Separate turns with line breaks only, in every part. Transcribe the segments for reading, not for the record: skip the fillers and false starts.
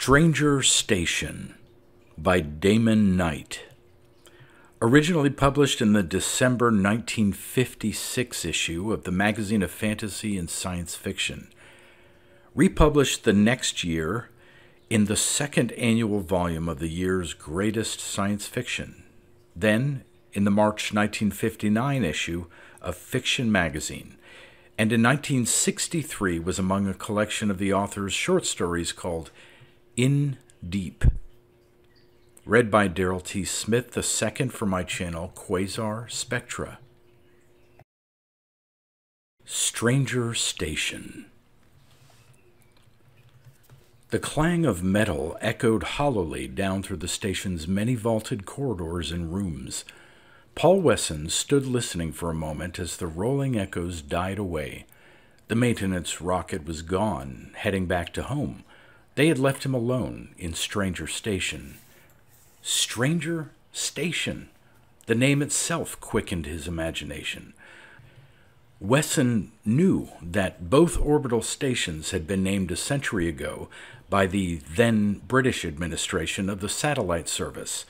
Stranger Station by Damon Knight. Originally published in the December 1956 issue of the Magazine of Fantasy and Science Fiction. Republished the next year in the second annual volume of the year's greatest science fiction. Then in the March 1959 issue of Fiction magazine. And in 1963 was among a collection of the author's short stories called In Deep. Read by Daryl T. Smith, the second for my channel, Quasar Spectra. Stranger Station. The clang of metal echoed hollowly down through the station's many vaulted corridors and rooms. Paul Wesson stood listening for a moment as the rolling echoes died away. The maintenance rocket was gone, heading back to home. They had left him alone in Stranger Station. Stranger Station. The name itself quickened his imagination. Wesson knew that both orbital stations had been named a century ago by the then British administration of the satellite service.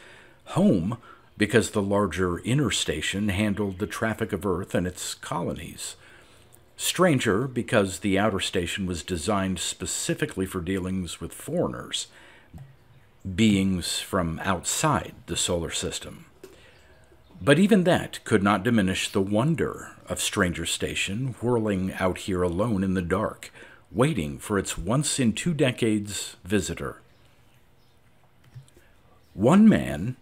Home, because the larger inner station handled the traffic of Earth and its colonies. Stranger, because the outer station was designed specifically for dealings with foreigners, beings from outside the solar system. But even that could not diminish the wonder of Stranger Station whirling out here alone in the dark, waiting for its once-in-2 decades visitor. One man,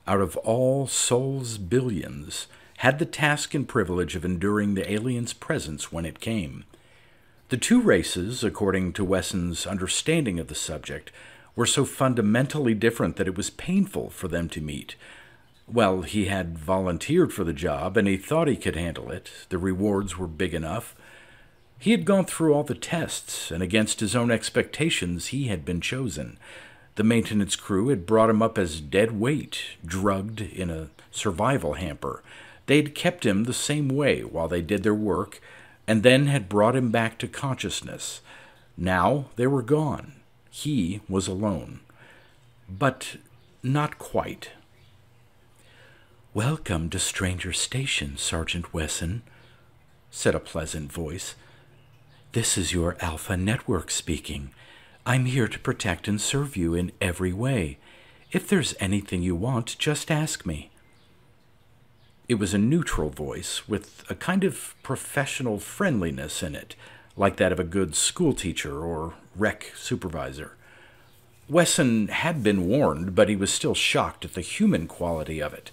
out of all souls' billions, had the task and privilege of enduring the alien's presence when it came. The two races, according to Wesson's understanding of the subject, were so fundamentally different that it was painful for them to meet. Well, he had volunteered for the job, and he thought he could handle it. The rewards were big enough. He had gone through all the tests, and against his own expectations, he had been chosen. The maintenance crew had brought him up as dead weight, drugged in a survival hamper. They'd kept him the same way while they did their work, and then had brought him back to consciousness. Now they were gone. He was alone. But not quite. "Welcome to Stranger Station, Sergeant Wesson," said a pleasant voice. "This is your Alpha Network speaking. I'm here to protect and serve you in every way. If there's anything you want, just ask me." It was a neutral voice with a kind of professional friendliness in it, like that of a good schoolteacher or rec supervisor. Wesson had been warned, but he was still shocked at the human quality of it.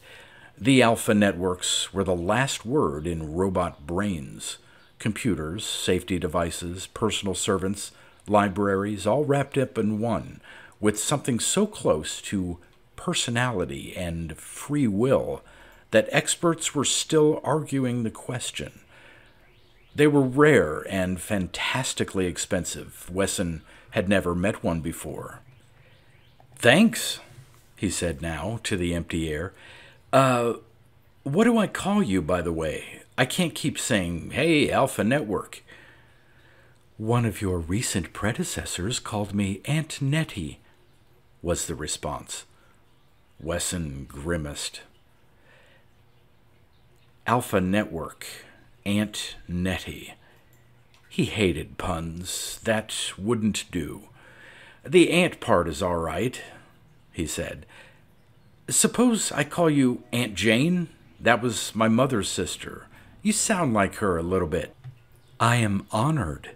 The Alpha Networks were the last word in robot brains. Computers, safety devices, personal servants, libraries, all wrapped up in one, with something so close to personality and free will that experts were still arguing the question. They were rare and fantastically expensive. Wesson had never met one before. "Thanks," he said now to the empty air. What do I call you, by the way? I can't keep saying, 'Hey, Alpha Network.'" "One of your recent predecessors called me Aunt Nettie," was the response. Wesson grimaced. Alpha Network, Aunt Nettie. He hated puns. That wouldn't do. "The aunt part is all right," he said. "Suppose I call you Aunt Jane? That was my mother's sister. You sound like her a little bit." "I am honored,"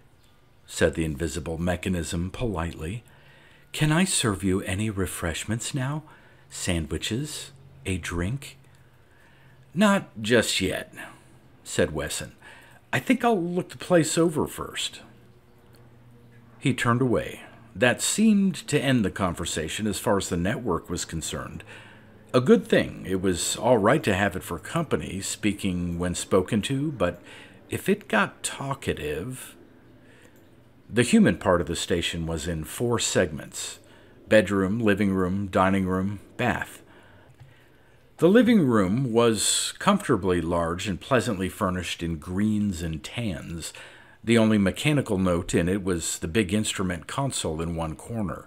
said the invisible mechanism politely. "Can I serve you any refreshments now? Sandwiches? A drink?" "Not just yet," said Wesson. "I think I'll look the place over first." He turned away. That seemed to end the conversation as far as the network was concerned. A good thing. It was all right to have it for company, speaking when spoken to, but if it got talkative... The human part of the station was in 4 segments: bedroom, living room, dining room, bath. The living room was comfortably large and pleasantly furnished in greens and tans. The only mechanical note in it was the big instrument console in one corner.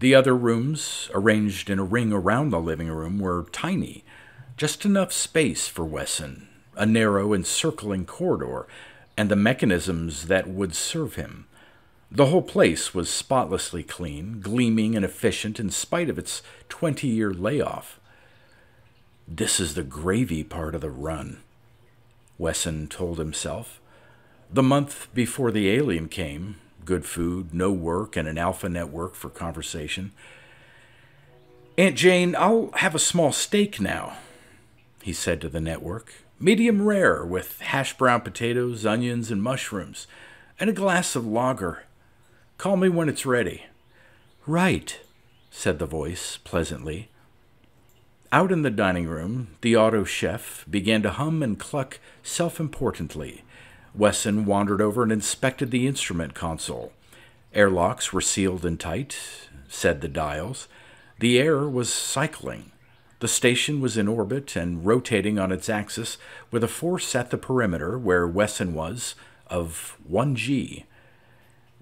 The other rooms, arranged in a ring around the living room, were tiny, just enough space for Wesson, a narrow encircling corridor, and the mechanisms that would serve him. The whole place was spotlessly clean, gleaming and efficient in spite of its 20-year layoff. "This is the gravy part of the run," Wesson told himself. The month before the alien came, good food, no work, and an alpha network for conversation. "Aunt Jane, I'll have a small steak now," he said to the network. "Medium rare, with hash brown potatoes, onions, and mushrooms, and a glass of lager. Call me when it's ready." "Right," said the voice pleasantly. Out in the dining room, the auto chef began to hum and cluck self-importantly. Wesson wandered over and inspected the instrument console. Airlocks were sealed and tight, said the dials. The air was cycling. The station was in orbit and rotating on its axis with a force at the perimeter, where Wesson was, of 1 g.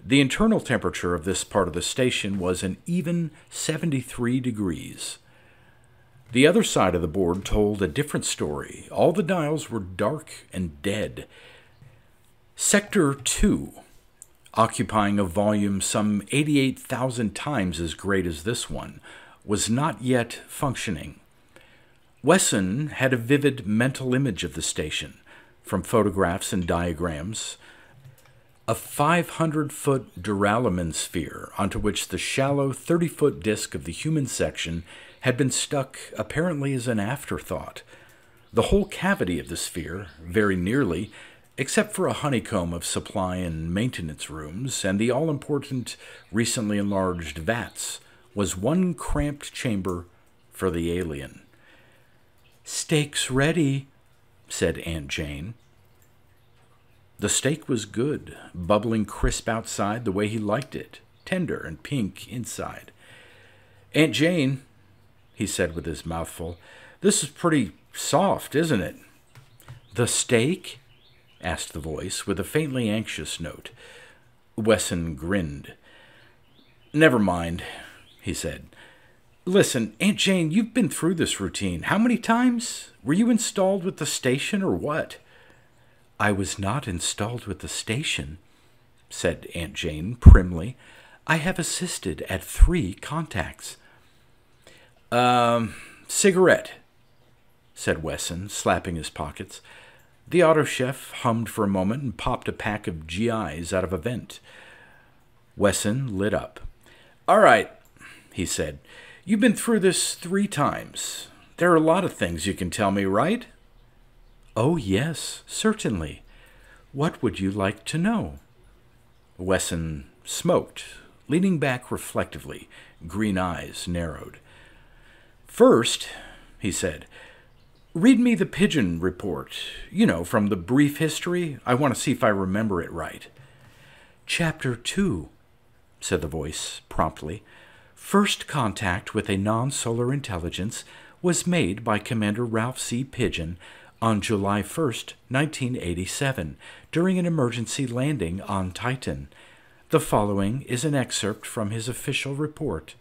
The internal temperature of this part of the station was an even 73 degrees. The other side of the board told a different story. All the dials were dark and dead. Sector 2, occupying a volume some 88,000 times as great as this one, was not yet functioning. Wesson had a vivid mental image of the station, from photographs and diagrams. A 500-foot duralumin sphere onto which the shallow 30-foot disk of the human section had been stuck apparently as an afterthought. The whole cavity of the sphere, very nearly, except for a honeycomb of supply and maintenance rooms and the all-important, recently enlarged vats, was one cramped chamber for the alien. "Steak's ready," said Aunt Jane. The steak was good, bubbling crisp outside the way he liked it, tender and pink inside. "Aunt Jane," he said with his mouth full, "this is pretty soft, isn't it?" "The steak?" asked the voice, with a faintly anxious note. Wesson grinned. "Never mind," he said. "Listen, Aunt Jane, you've been through this routine. How many times? Were you installed with the station or what?" "I was not installed with the station," said Aunt Jane primly. "I have assisted at 3 contacts." Cigarette," said Wesson, slapping his pockets. The auto chef hummed for a moment and popped a pack of GIs out of a vent. Wesson lit up. "All right," he said. "You've been through this 3 times. There are a lot of things you can tell me, right?" "Oh, yes, certainly. What would you like to know?" Wesson smoked, leaning back reflectively, green eyes narrowed. "First," he said, "read me the pigeon report. You know, from the brief history. I want to see if I remember it right." "Chapter 2, said the voice promptly. "First contact with a non-solar intelligence was made by Commander Ralph C. Pigeon on July 1st, 1987, during an emergency landing on Titan. The following is an excerpt from his official report.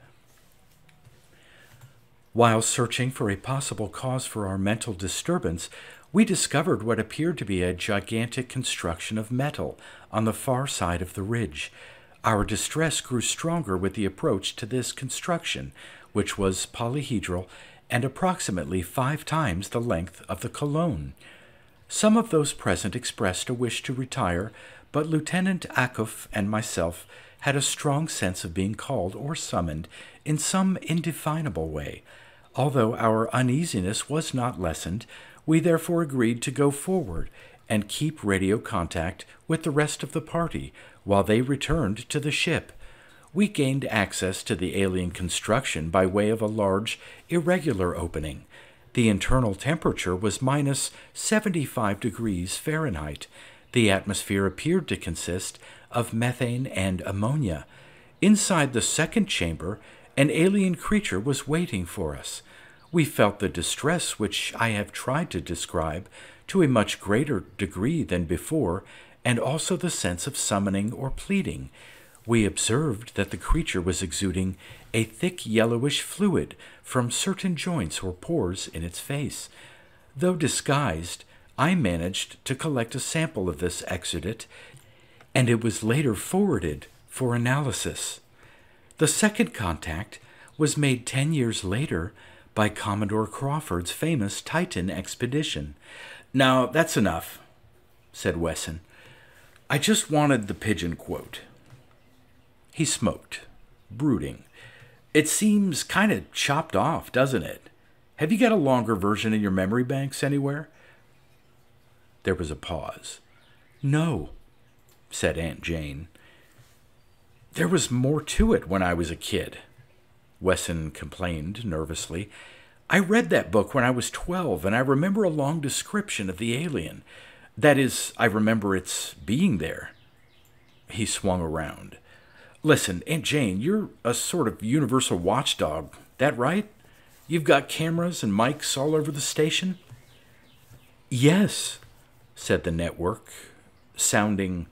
While searching for a possible cause for our mental disturbance, we discovered what appeared to be a gigantic construction of metal on the far side of the ridge. Our distress grew stronger with the approach to this construction, which was polyhedral and approximately 5 times the length of the colonne. Some of those present expressed a wish to retire, but Lieutenant Akoff and myself had a strong sense of being called or summoned in some indefinable way. Although our uneasiness was not lessened, we therefore agreed to go forward and keep radio contact with the rest of the party while they returned to the ship. We gained access to the alien construction by way of a large, irregular opening. The internal temperature was minus 75 degrees Fahrenheit. The atmosphere appeared to consist of methane and ammonia. Inside the second chamber, an alien creature was waiting for us. We felt the distress which I have tried to describe to a much greater degree than before, and also the sense of summoning or pleading. We observed that the creature was exuding a thick yellowish fluid from certain joints or pores in its face. Though disguised, I managed to collect a sample of this exudate, and it was later forwarded for analysis. The second contact was made 10 years later by Commodore Crawford's famous Titan expedition. Now, that's enough, said Wesson. I just wanted the pigeon quote. He smoked, brooding. It seems kind of chopped off, doesn't it? Have you got a longer version in your memory banks anywhere? There was a pause. No, said Aunt Jane. There was more to it when I was a kid, Wesson complained nervously. I read that book when I was 12, and I remember a long description of the alien. That is, I remember its being there. He swung around. Listen, Aunt Jane, you're a sort of universal watchdog, that right? You've got cameras and mics all over the station? Yes, said the network, sounding,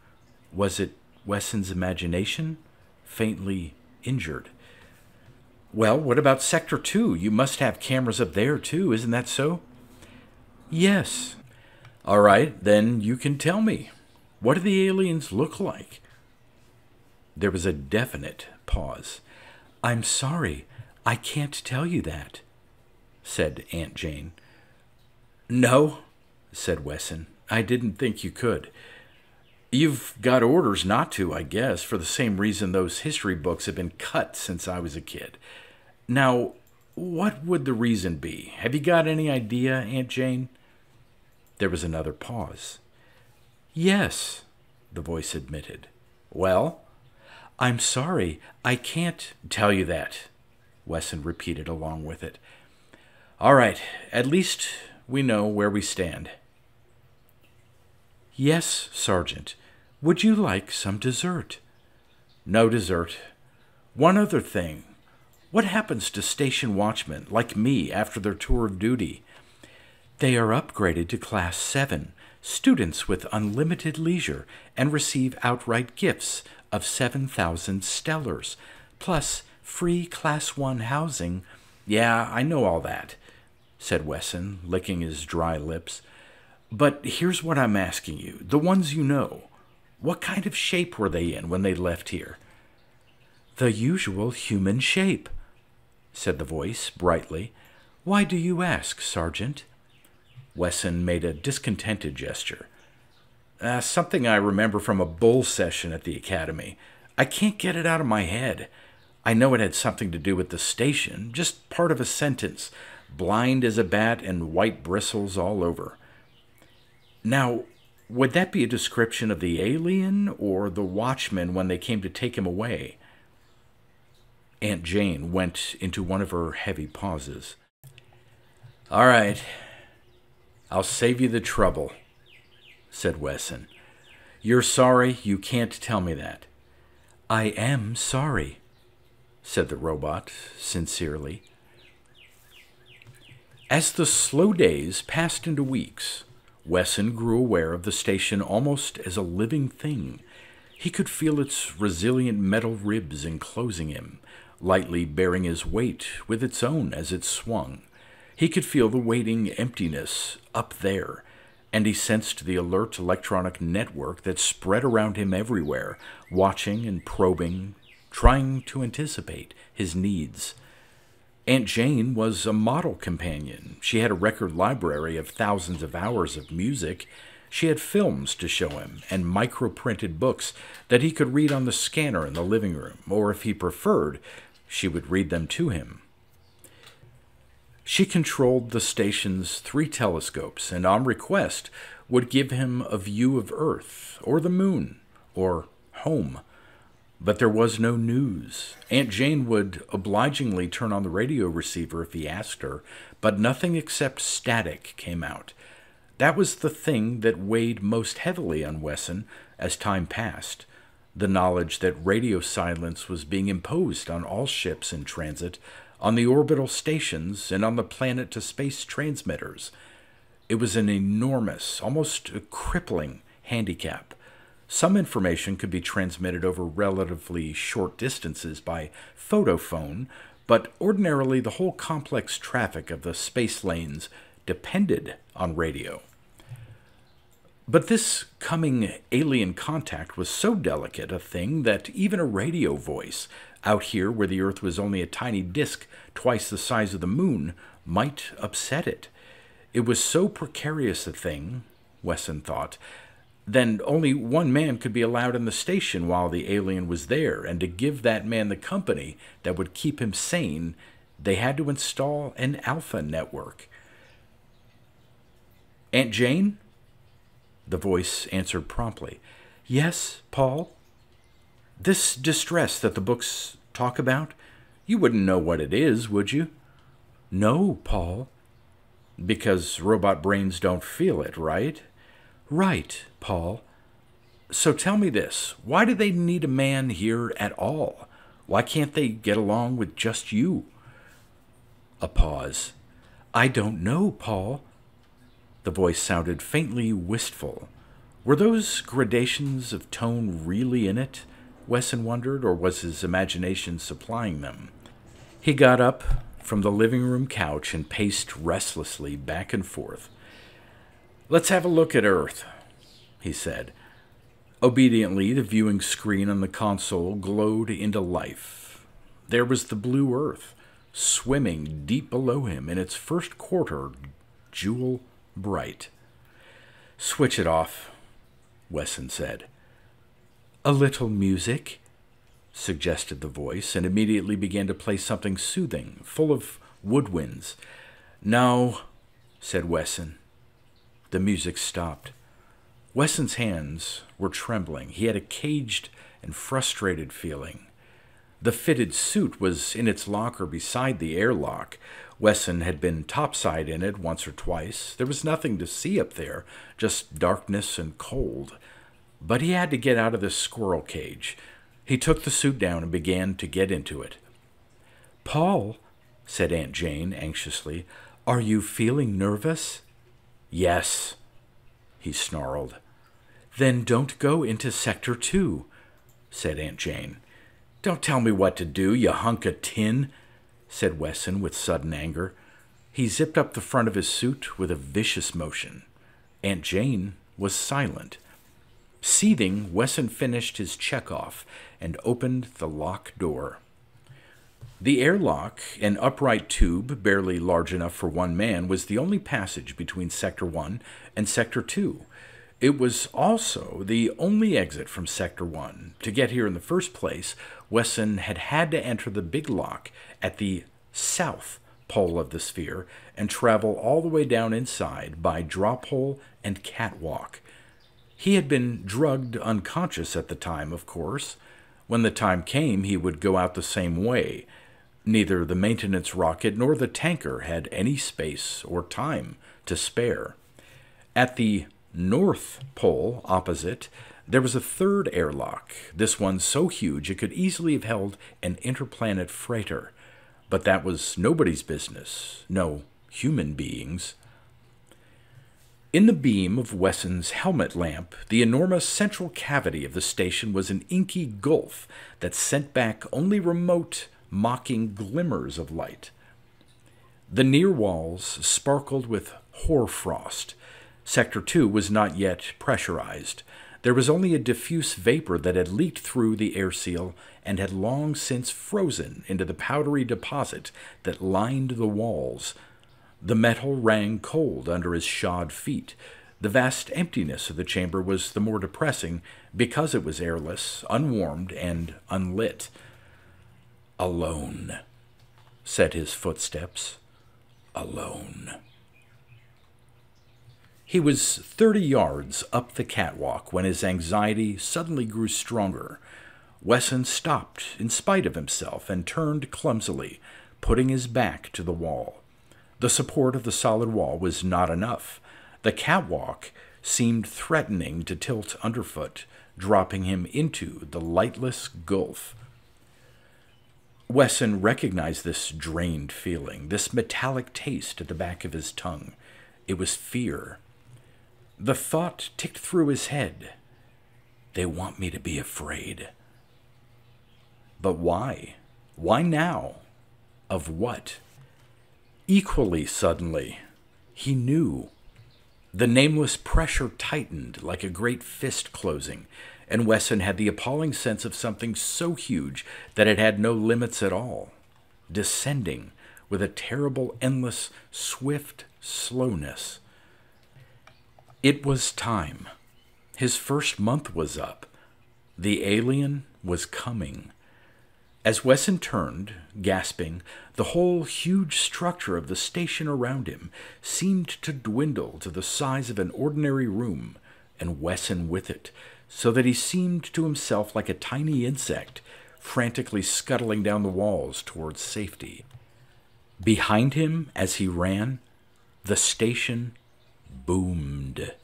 was it Wesson's imagination? Faintly injured. Well, what about Sector 2? You must have cameras up there, too, isn't that so? Yes. All right, then you can tell me. What do the aliens look like? There was a definite pause. I'm sorry, I can't tell you that, said Aunt Jane. No, said Wesson. I didn't think you could. You've got orders not to, I guess, for the same reason those history books have been cut since I was a kid. Now, what would the reason be? Have you got any idea, Aunt Jane? There was another pause. Yes, the voice admitted. Well? I'm sorry, I can't tell you that, Wesson repeated along with it. All right, at least we know where we stand. Yes, Sergeant. Would you like some dessert? No dessert. One other thing. What happens to station watchmen like me after their tour of duty? They are upgraded to Class 7, students with unlimited leisure, and receive outright gifts of 7,000 stellars, plus free Class 1 housing. Yeah, I know all that, said Wesson, licking his dry lips. But here's what I'm asking you, the ones you know. What kind of shape were they in when they left here? The usual human shape, said the voice brightly. Why do you ask, Sergeant? Wesson made a discontented gesture. Something I remember from a bull session at the academy. I can't get it out of my head. I know it had something to do with the station, just part of a sentence, blind as a bat and white bristles all over. Now, would that be a description of the alien or the watchman when they came to take him away? Aunt Jane went into one of her heavy pauses. All right, I'll save you the trouble, said Wesson. You're sorry you can't tell me that. I am sorry, said the robot sincerely. As the slow days passed into weeks, Wesson grew aware of the station almost as a living thing. He could feel its resilient metal ribs enclosing him, lightly bearing his weight with its own as it swung. He could feel the waiting emptiness up there, and he sensed the alert electronic network that spread around him everywhere, watching and probing, trying to anticipate his needs. Aunt Jane was a model companion. She had a record library of thousands of hours of music. She had films to show him and micro-printed books that he could read on the scanner in the living room, or if he preferred, she would read them to him. She controlled the station's 3 telescopes and, on request, would give him a view of Earth, or the moon, or home. But there was no news. Aunt Jane would obligingly turn on the radio receiver if he asked her, but nothing except static came out. That was the thing that weighed most heavily on Wesson as time passed, the knowledge that radio silence was being imposed on all ships in transit, on the orbital stations, and on the planet-to-space transmitters. It was an enormous, almost a crippling handicap, Some information could be transmitted over relatively short distances by photophone, but ordinarily the whole complex traffic of the space lanes depended on radio. But this coming alien contact was so delicate a thing that even a radio voice, out here where the Earth was only a tiny disk twice the size of the moon, might upset it. It was so precarious a thing, Wesson thought, then only one man could be allowed in the station while the alien was there, and to give that man the company that would keep him sane, they had to install an alpha network. "Aunt Jane?" The voice answered promptly. "Yes, Paul?" "This distress that the books talk about, you wouldn't know what it is, would you?" "No, Paul." "Because robot brains don't feel it, right?" "Right, Paul." "So tell me this, why do they need a man here at all? Why can't they get along with just you?" A pause. "I don't know, Paul." The voice sounded faintly wistful. Were those gradations of tone really in it, Wesson wondered, or was his imagination supplying them? He got up from the living room couch and paced restlessly back and forth. "Let's have a look at Earth," he said. Obediently, the viewing screen on the console glowed into life. There was the blue Earth, swimming deep below him in its first quarter, jewel bright. "Switch it off," Wesson said. "A little music," suggested the voice, and immediately began to play something soothing, full of woodwinds. "No," said Wesson. The music stopped. Wesson's hands were trembling. He had a caged and frustrated feeling. The fitted suit was in its locker beside the airlock. Wesson had been topside in it once or twice. There was nothing to see up there, just darkness and cold. But he had to get out of this squirrel cage. He took the suit down and began to get into it. "Paul," said Aunt Jane anxiously, "are you feeling nervous?" "Yes," he snarled. "Then don't go into Sector 2, said Aunt Jane. "Don't tell me what to do, you hunk of tin," said Wesson with sudden anger. He zipped up the front of his suit with a vicious motion. Aunt Jane was silent. Seething, Wesson finished his check-off and opened the lock door. The airlock, an upright tube barely large enough for one man, was the only passage between Sector 1 and Sector 2. It was also the only exit from Sector 1. To get here in the first place, Wesson had to enter the big lock at the south pole of the sphere and travel all the way down inside by drop hole and catwalk. He had been drugged unconscious at the time, of course. When the time came, he would go out the same way. Neither the maintenance rocket nor the tanker had any space or time to spare. At the North Pole opposite, there was a third airlock, this one so huge it could easily have held an interplanet freighter. But that was nobody's business, no human beings. In the beam of Wesson's helmet lamp, the enormous central cavity of the station was an inky gulf that sent back only remote, mocking glimmers of light. The near walls sparkled with hoarfrost. Sector 2 was not yet pressurized. There was only a diffuse vapor that had leaked through the air seal and had long since frozen into the powdery deposit that lined the walls. The metal rang cold under his shod feet. The vast emptiness of the chamber was the more depressing because it was airless, unwarmed, and unlit. "Alone," said his footsteps. "Alone." He was 30 yards up the catwalk when his anxiety suddenly grew stronger. Wesson stopped in spite of himself and turned clumsily, putting his back to the wall. The support of the solid wall was not enough. The catwalk seemed threatening to tilt underfoot, dropping him into the lightless gulf. Wesson recognized this drained feeling, this metallic taste at the back of his tongue. It was fear. The thought ticked through his head. They want me to be afraid. But why? Why now? Of what? Equally suddenly, he knew. The nameless pressure tightened like a great fist closing, and Wesson had the appalling sense of something so huge that it had no limits at all, descending with a terrible, endless, swift slowness. It was time. His first month was up. The alien was coming. As Wesson turned, gasping, the whole huge structure of the station around him seemed to dwindle to the size of an ordinary room, and Wesson with it, so that he seemed to himself like a tiny insect, frantically scuttling down the walls towards safety. Behind him, as he ran, the station boomed.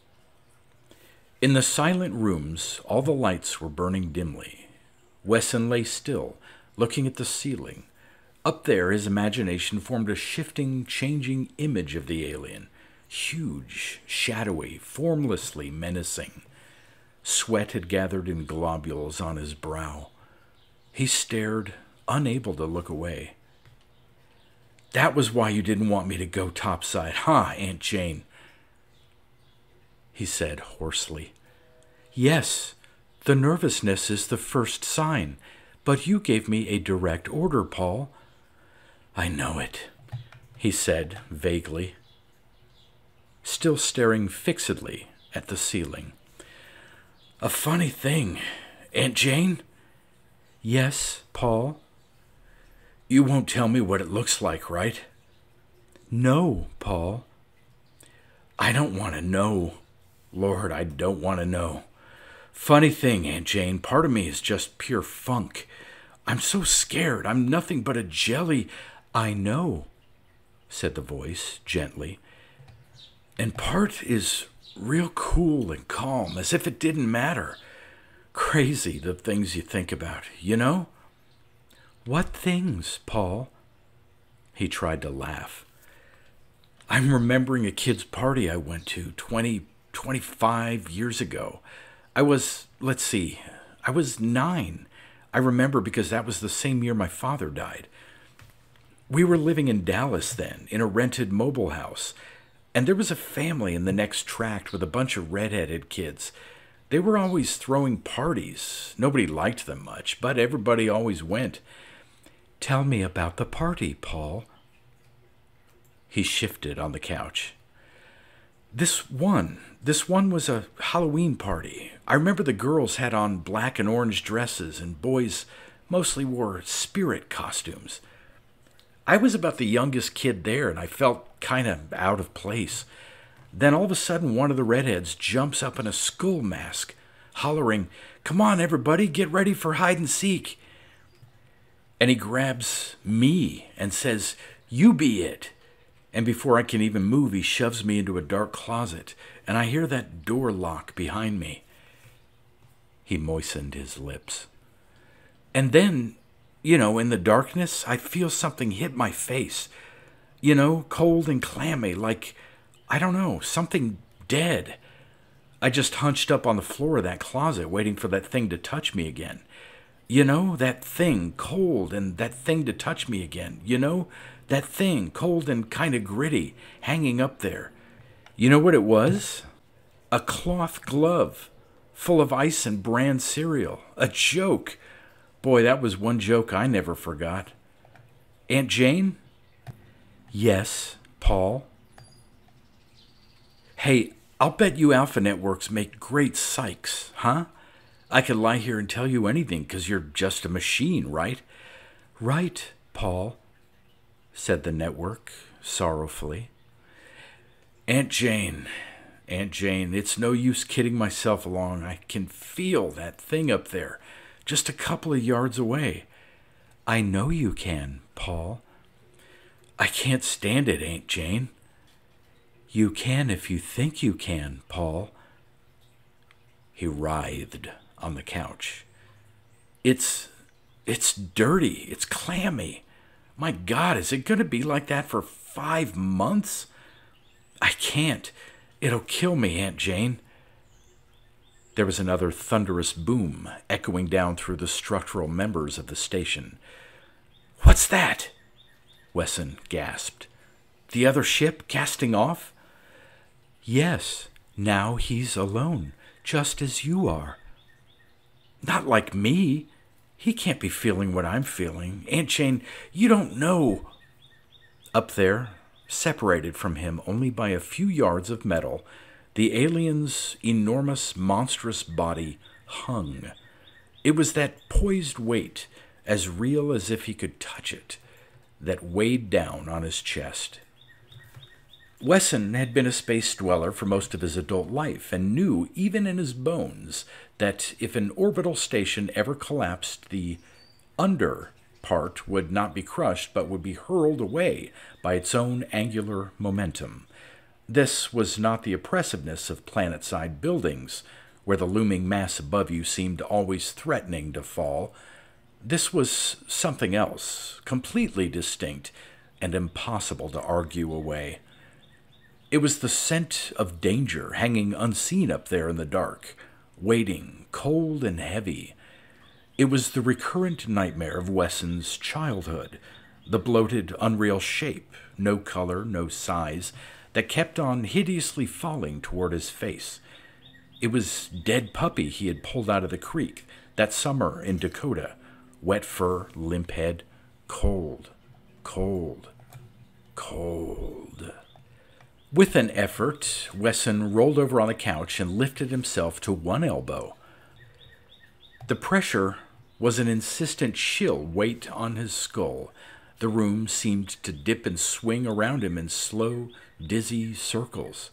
In the silent rooms, all the lights were burning dimly. Wesson lay still, looking at the ceiling. Up there, his imagination formed a shifting, changing image of the alien, huge, shadowy, formlessly menacing. Sweat had gathered in globules on his brow. He stared, unable to look away. "That was why you didn't want me to go topside, huh, Aunt Jane?" he said hoarsely. "Yes, the nervousness is the first sign, but you gave me a direct order, Paul." "I know it," he said vaguely, still staring fixedly at the ceiling. "A funny thing, Aunt Jane?" "Yes, Paul?" "You won't tell me what it looks like, right?" "No, Paul." "I don't want to know. Lord, I don't want to know. Funny thing, Aunt Jane, part of me is just pure funk. I'm so scared. I'm nothing but a jelly." "I know," said the voice gently. "And part is real cool and calm, as if it didn't matter. Crazy, the things you think about, you know?" "What things, Paul?" He tried to laugh. "I'm remembering a kid's party I went to 25 years ago. I was 9. I remember because that was the same year my father died. We were living in Dallas then, in a rented mobile house, and there was a family in the next tract with a bunch of redheaded kids. They were always throwing parties. Nobody liked them much, but everybody always went." "Tell me about the party, Paul." He shifted on the couch. This one was a Halloween party. I remember the girls had on black and orange dresses, and boys mostly wore spirit costumes. I was about the youngest kid there, and I felt kind of out of place. Then all of a sudden, one of the redheads jumps up in a skull mask, hollering, "Come on, everybody, get ready for hide and seek." And he grabs me and says, "You be it." And before I can even move, he shoves me into a dark closet, and I hear that door lock behind me. He moistened his lips. And then, in the darkness, I feel something hit my face. Cold and clammy, like, I don't know, something dead. I just hunched up on the floor of that closet, waiting for that thing to touch me again. That thing, cold, and that thing to touch me again. That thing, cold and kind of gritty, hanging up there. You know what it was? A cloth glove, full of ice and bran cereal. A joke. Boy, that was one joke I never forgot. Aunt Jane? Yes, Paul? Hey, I'll bet you Alpha Networks make great psychs, huh? I could lie here and tell you anything because you're just a machine, right? Right, Paul, said the network sorrowfully. Aunt Jane, it's no use kidding myself along. I can feel that thing up there, just a couple of yards away. I know you can, Paul. I can't stand it, Aunt Jane. You can if you think you can, Paul. He writhed on the couch. It's dirty. It's clammy. My God, is it going to be like that for 5 months? I can't. It'll kill me, Aunt Jane. There was another thunderous boom echoing down through the structural members of the station. "What's that?" Wesson gasped. "The other ship casting off?" "Yes, now he's alone, just as you are." "Not like me. He can't be feeling what I'm feeling. Aunt Jane, you don't know." Up there, separated from him only by a few yards of metal, the alien's enormous, monstrous body hung. It was that poised weight, as real as if he could touch it, that weighed down on his chest. Wesson had been a space dweller for most of his adult life and knew, even in his bones, that if an orbital station ever collapsed, the under part would not be crushed but would be hurled away by its own angular momentum. This was not the oppressiveness of planet-side buildings, where the looming mass above you seemed always threatening to fall. This was something else, completely distinct and impossible to argue away. It was the scent of danger hanging unseen up there in the dark, waiting, cold and heavy. It was the recurrent nightmare of Wesson's childhood, the bloated, unreal shape, no color, no size, that kept on hideously falling toward his face. It was dead puppy he had pulled out of the creek that summer in Dakota, wet fur, limp head, cold, cold, cold. With an effort, Wesson rolled over on the couch and lifted himself to one elbow. The pressure was an insistent chill weight on his skull. The room seemed to dip and swing around him in slow, dizzy circles.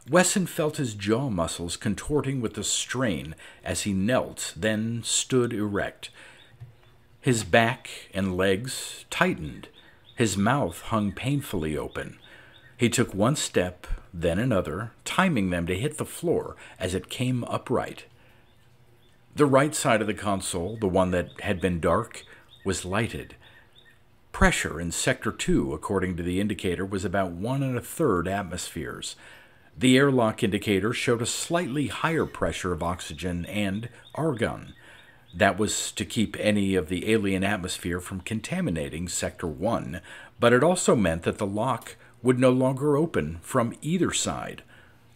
Wesson felt his jaw muscles contorting with the strain as he knelt, then stood erect. His back and legs tightened. His mouth hung painfully open. He took one step, then another, timing them to hit the floor as it came upright. The right side of the console, the one that had been dark, was lighted. Pressure in Sector 2, according to the indicator, was about 1 1/3 atmospheres. The airlock indicator showed a slightly higher pressure of oxygen and argon. That was to keep any of the alien atmosphere from contaminating Sector 1, but it also meant that the lock would no longer open from either side.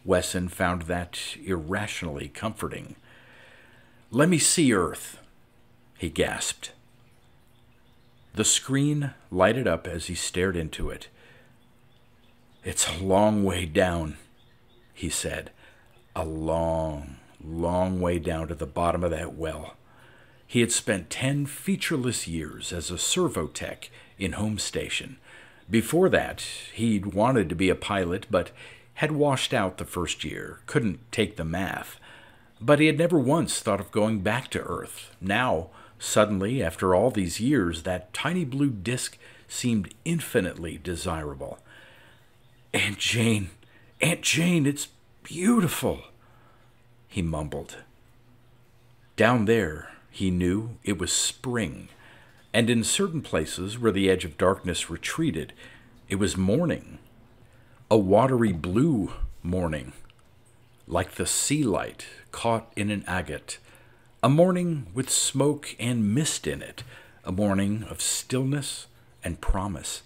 Wesson found that irrationally comforting. "Let me see Earth," he gasped. The screen lighted up as he stared into it. "It's a long way down," he said. "A long, long way down to the bottom of that well." He had spent 10 featureless years as a servo tech in Home Station. Before that, he'd wanted to be a pilot, but had washed out the first year, couldn't take the math. But he had never once thought of going back to Earth. Now, suddenly, after all these years, that tiny blue disk seemed infinitely desirable. Aunt Jane, it's beautiful," he mumbled. Down there, he knew it was spring, and in certain places where the edge of darkness retreated, it was morning. A watery blue morning, like the sea light caught in an agate. A morning with smoke and mist in it, a morning of stillness and promise.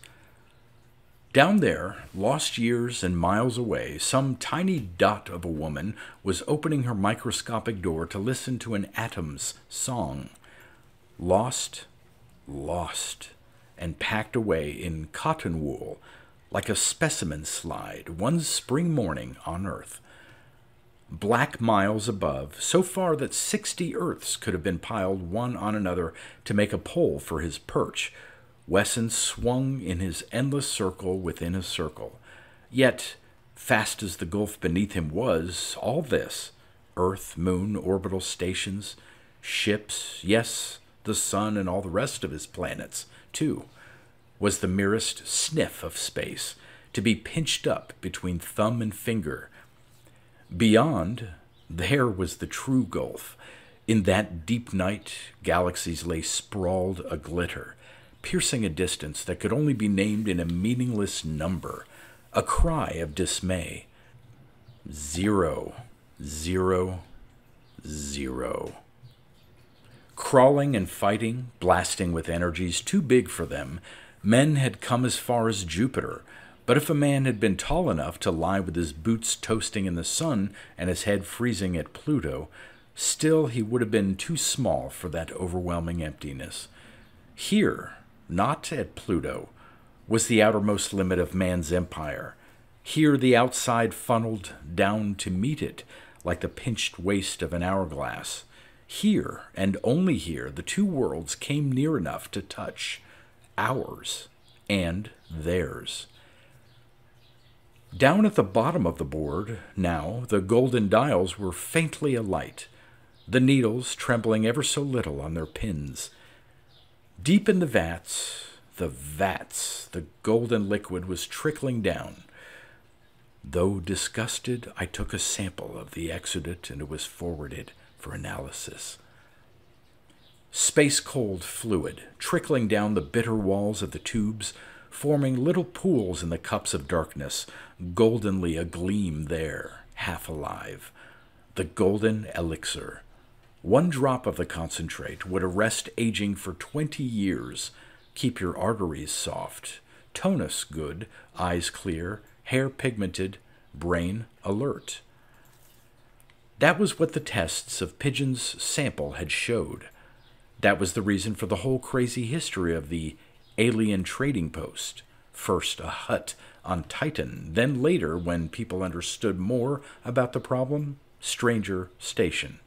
Down there, lost years and miles away, some tiny dot of a woman was opening her microscopic door to listen to an atom's song. Lost, lost, and packed away in cotton wool, like a specimen slide, one spring morning on Earth. Black miles above, so far that 60 Earths could have been piled one on another to make a pole for his perch, Wesson swung in his endless circle within a circle. Yet, fast as the gulf beneath him was, all this, Earth, moon, orbital stations, ships, yes, the sun and all the rest of his planets, too, was the merest sniff of space, to be pinched up between thumb and finger. Beyond, there was the true gulf. In that deep night, galaxies lay sprawled a-glitter, piercing a distance that could only be named in a meaningless number, a cry of dismay. 0, 0, 0. Crawling and fighting, blasting with energies too big for them, men had come as far as Jupiter, but if a man had been tall enough to lie with his boots toasting in the sun and his head freezing at Pluto, still he would have been too small for that overwhelming emptiness. Here, not at Pluto, was the outermost limit of man's empire. Here the outside funneled down to meet it, like the pinched waist of an hourglass. Here, and only here, the two worlds came near enough to touch, ours and theirs. Down at the bottom of the board, now, the golden dials were faintly alight, the needles trembling ever so little on their pins. Deep in the vats, the golden liquid was trickling down. Though disgusted, I took a sample of the exudate and it was forwarded for analysis. Space-cold fluid, trickling down the bitter walls of the tubes, forming little pools in the cups of darkness, goldenly agleam there, half alive. The golden elixir. 1 drop of the concentrate would arrest aging for 20 years, keep your arteries soft, tonus good, eyes clear, hair pigmented, brain alert. That was what the tests of Pigeon's sample had showed. That was the reason for the whole crazy history of the alien trading post. First a hut on Titan, then later, when people understood more about the problem, stranger station.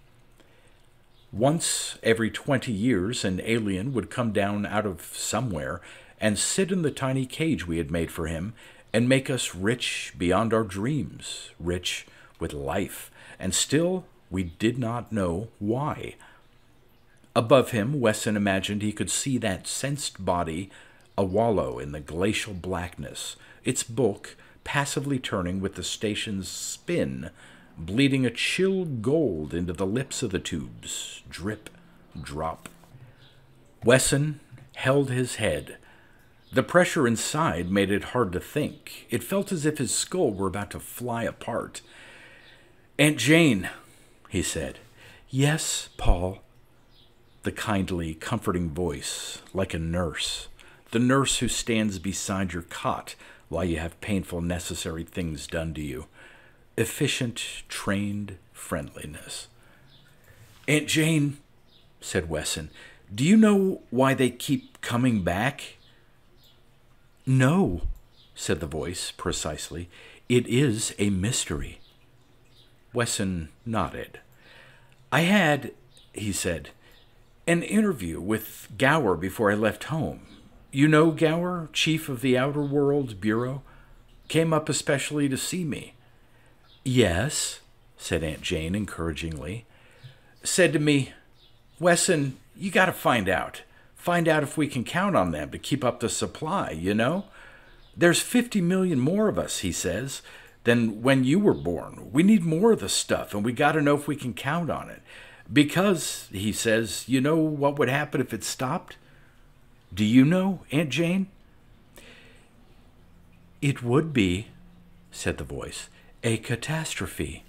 Once every 20 years, an alien would come down out of somewhere and sit in the tiny cage we had made for him and make us rich beyond our dreams, rich with life, and still we did not know why. Above him, Wesson imagined he could see that sensed body awallow in the glacial blackness, its bulk passively turning with the station's spin, bleeding a chill gold into the lips of the tubes, drip, drop. Wesson held his head. The pressure inside made it hard to think. It felt as if his skull were about to fly apart. "Aunt Jane," he said. "Yes, Paul." The kindly, comforting voice, like a nurse. The nurse who stands beside your cot while you have painful, necessary things done to you. Efficient, trained friendliness. "Aunt Jane," said Wesson, "do you know why they keep coming back?" "No," said the voice precisely. "It is a mystery." Wesson nodded. "I had," he said, "an interview with Gower before I left home. You know Gower, chief of the Outer World Bureau? Came up especially to see me." "Yes," said Aunt Jane encouragingly. "Said to me, 'Wesson, you got to find out. Find out if we can count on them to keep up the supply, you know? There's 50 million more of us,' he says, 'than when you were born. We need more of the stuff, and we got to know if we can count on it. Because,' he says, 'you know what would happen if it stopped?' Do you know, Aunt Jane?" "It would be," said the voice, "a catastrophe."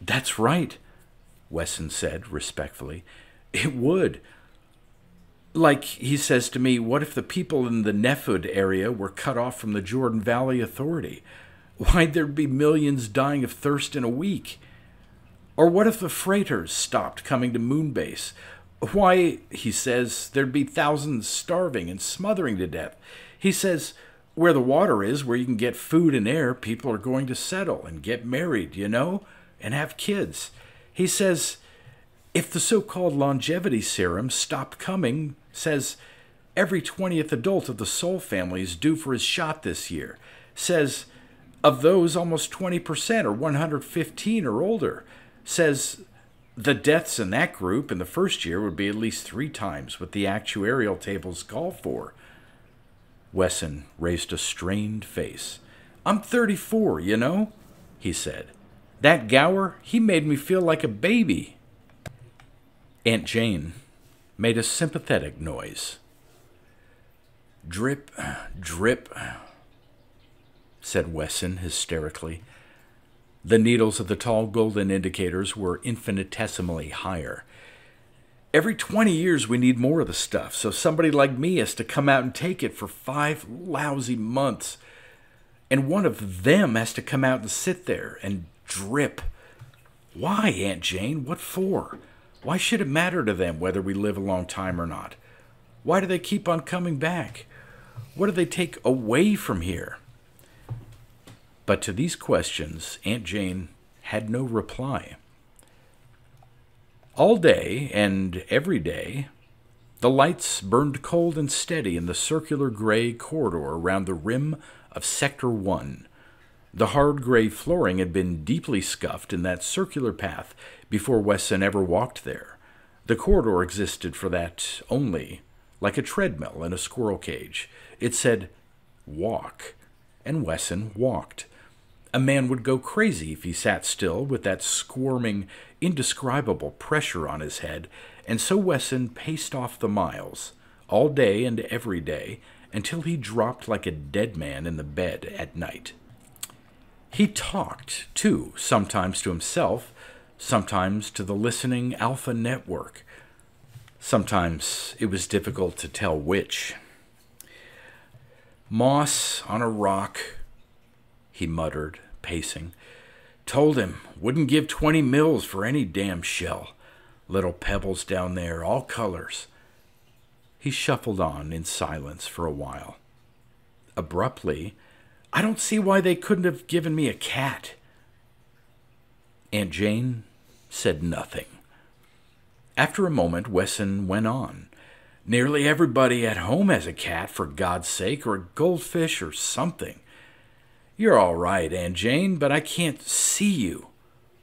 "That's right," Wesson said respectfully. "It would. Like, he says to me, what if the people in the Nephud area were cut off from the Jordan Valley Authority? Why, there'd be millions dying of thirst in a week. Or what if the freighters stopped coming to Moonbase? Why, he says, there'd be thousands starving and smothering to death. He says, where the water is, where you can get food and air, people are going to settle and get married, you know, and have kids. He says, if the so-called longevity serum stopped coming, says, every 20th adult of the Soul family is due for his shot this year. Says, of those, almost 20% are 115 or older. Says, the deaths in that group in the first year would be at least 3 times what the actuarial tables call for." Wesson raised a strained face. "I'm 34, you know," he said. "That Gower, he made me feel like a baby." Aunt Jane made a sympathetic noise. "Drip, drip," said Wesson hysterically. The needles of the tall golden indicators were infinitesimally higher. Every 20 years we need more of the stuff, so somebody like me has to come out and take it for 5 lousy months. And one of them has to come out and sit there and drip. Why, Aunt Jane? What for? Why should it matter to them whether we live a long time or not? Why do they keep on coming back? What do they take away from here? But to these questions, Aunt Jane had no reply. All day and every day, the lights burned cold and steady in the circular gray corridor around the rim of Sector 1. The hard gray flooring had been deeply scuffed in that circular path before Wesson ever walked there. The corridor existed for that only, like a treadmill in a squirrel cage. It said, "Walk," and Wesson walked. A man would go crazy if he sat still with that squirming, indescribable pressure on his head, and so Wesson paced off the miles, all day and every day, until he dropped like a dead man in the bed at night. He talked, too, sometimes to himself, sometimes to the listening Alpha Network. Sometimes it was difficult to tell which. "Moss on a rock," he muttered, pacing. "Told him, wouldn't give 20 mils for any damn shell. Little pebbles down there, all colors." He shuffled on in silence for a while. Abruptly, "I don't see why they couldn't have given me a cat." Aunt Jane said nothing. After a moment, Wesson went on. "Nearly everybody at home has a cat, for God's sake, or a goldfish or something. You're all right, Aunt Jane, but I can't see you.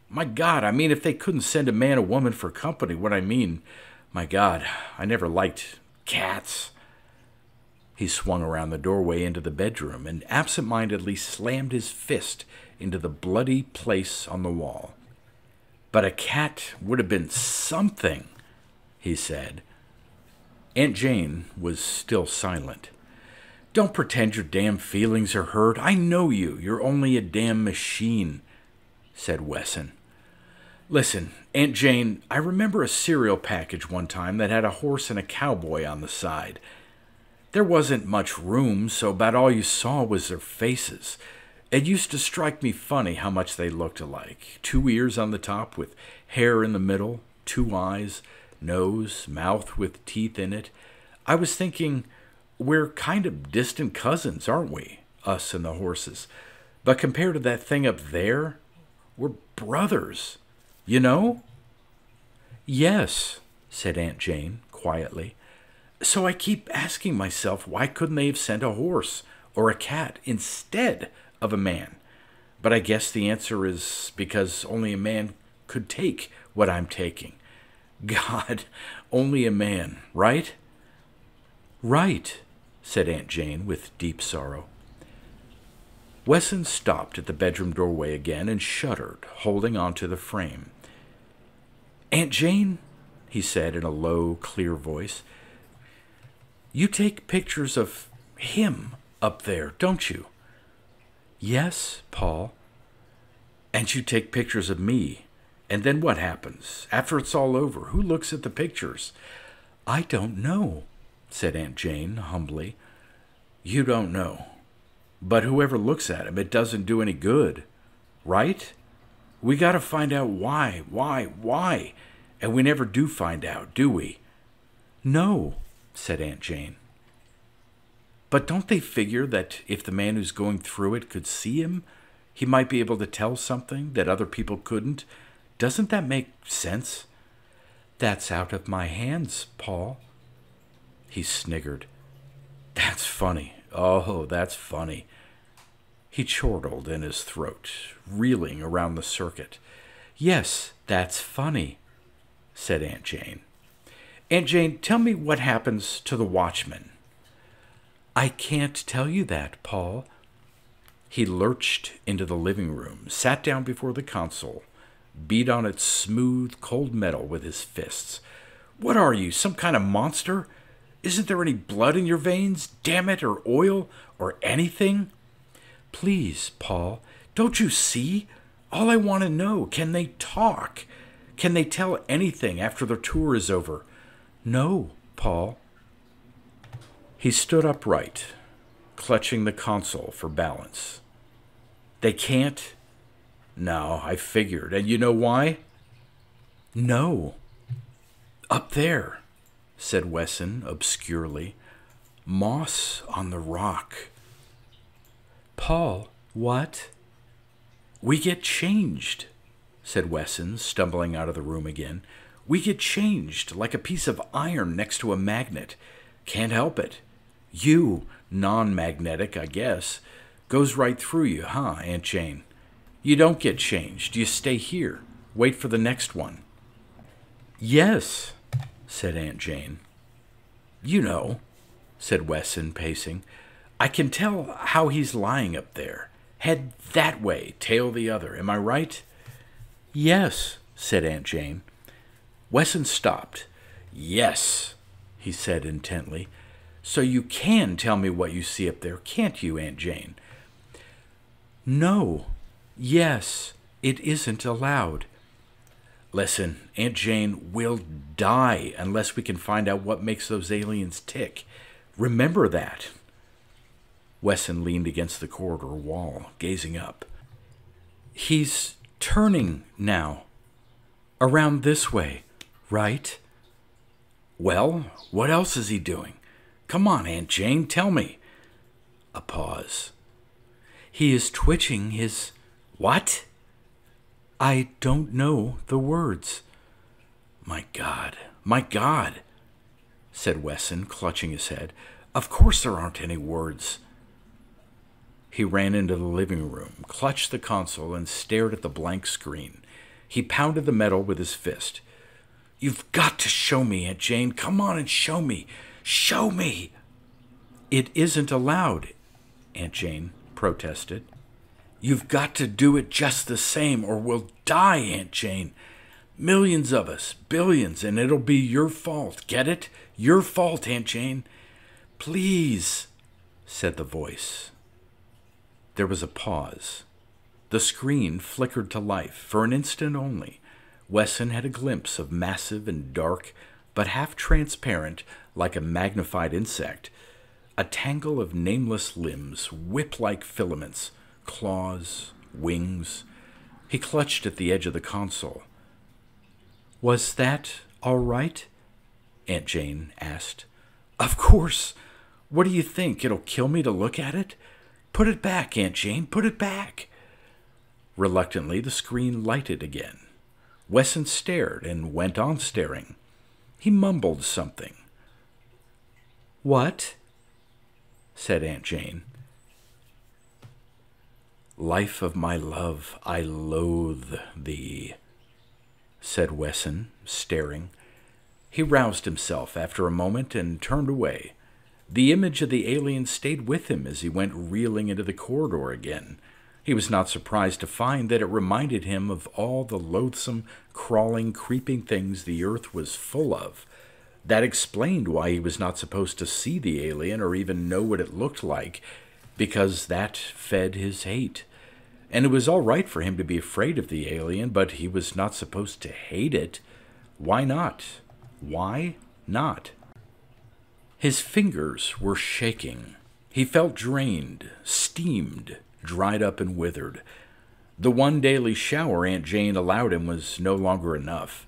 My God, I mean, if they couldn't send a man or woman for company, my God, I never liked cats." He swung around the doorway into the bedroom and absent-mindedly slammed his fist into the bloody place on the wall. "But a cat would have been something," he said. Aunt Jane was still silent. "Don't pretend your damn feelings are hurt. I know you. You're only a damn machine," said Wesson. "Listen, Aunt Jane, I remember a cereal package one time that had a horse and a cowboy on the side. There wasn't much room, so about all you saw was their faces. It used to strike me funny how much they looked alike. 2 ears on the top with hair in the middle, 2 eyes, nose, mouth with teeth in it. I was thinking, we're kind of distant cousins, aren't we, us and the horses? But compared to that thing up there, we're brothers, you know?" "Yes," said Aunt Jane quietly. "So I keep asking myself, why couldn't they have sent a horse or a cat instead of a man? But I guess the answer is because only a man could take what I'm taking. God, only a man, right?" "Right," said Aunt Jane with deep sorrow. Wesson stopped at the bedroom doorway again and shuddered, holding on to the frame. "Aunt Jane," he said in a low, clear voice, "you take pictures of him up there, don't you?" "Yes, Paul." "And you take pictures of me. And then what happens? After it's all over, who looks at the pictures?" "I don't know," said Aunt Jane humbly. "You don't know. But whoever looks at him, it doesn't do any good. Right? We got to find out why? And we never do find out, do we?" "No," said Aunt Jane. "But don't they figure that if the man who's going through it could see him, he might be able to tell something that other people couldn't? Doesn't that make sense?" "That's out of my hands, Paul." He sniggered. "That's funny. Oh, that's funny." He chortled in his throat, reeling around the circuit. "Yes, that's funny," said Aunt Jane. "Aunt Jane, tell me what happens to the watchman." "I can't tell you that, Paul." He lurched into the living room, sat down before the console, beat on its smooth, cold metal with his fists. "What are you, some kind of monster? Isn't there any blood in your veins, damn it, or oil, or anything?" "Please, Paul, don't you see? All I want to know, can they talk? Can they tell anything after their tour is over? No, Paul. He stood upright, clutching the console for balance. They can't? No, I figured. And you know why? No. Up there, said Wesson obscurely. Moss on the rock. Paul, what? We get changed, said Wesson, stumbling out of the room again. We get changed like a piece of iron next to a magnet. Can't help it. You, non-magnetic, I guess, goes right through you, huh, Aunt Jane? You don't get changed. You stay here. Wait for the next one. Yes, said Aunt Jane. You know, said Wesson, pacing. I can tell how he's lying up there. Head that way, tail the other. Am I right? Yes, said Aunt Jane. Wesson stopped. Yes, he said intently. So you can tell me what you see up there, can't you, Aunt Jane? No. Yes, it isn't allowed. Listen, Aunt Jane, we'll die unless we can find out what makes those aliens tick. Remember that. Wesson leaned against the corridor wall, gazing up. He's turning now. Around this way, right? Well, what else is he doing? Come on, Aunt Jane, tell me. A pause. He is twitching his... What? I don't know the words. My God, said Wesson, clutching his head. Of course there aren't any words. He ran into the living room, clutched the console, and stared at the blank screen. He pounded the metal with his fist. You've got to show me, Aunt Jane. Come on and show me. Show me. It isn't allowed, Aunt Jane protested. You've got to do it just the same, or we'll die, Aunt Jane. Millions of us, billions, and it'll be your fault. Get it? Your fault, Aunt Jane. Please, said the voice. There was a pause. The screen flickered to life for an instant only. Wesson had a glimpse of massive and dark, but half-transparent, like a magnified insect, a tangle of nameless limbs, whip-like filaments, claws, wings. He clutched at the edge of the console. Was that all right? Aunt Jane asked. Of course. What do you think? It'll kill me to look at it? Put it back, Aunt Jane, put it back. Reluctantly, the screen lighted again. Wesson stared and went on staring. He mumbled something. What? Said Aunt Jane. Life of my love, I loathe thee, said Wesson, staring. He roused himself after a moment and turned away. The image of the alien stayed with him as he went reeling into the corridor again. He was not surprised to find that it reminded him of all the loathsome, crawling, creeping things the earth was full of. That explained why he was not supposed to see the alien or even know what it looked like, because that fed his hate. And it was all right for him to be afraid of the alien, but he was not supposed to hate it. Why not? Why not? His fingers were shaking. He felt drained, steamed, dried up and withered. The one daily shower Aunt Jane allowed him was no longer enough.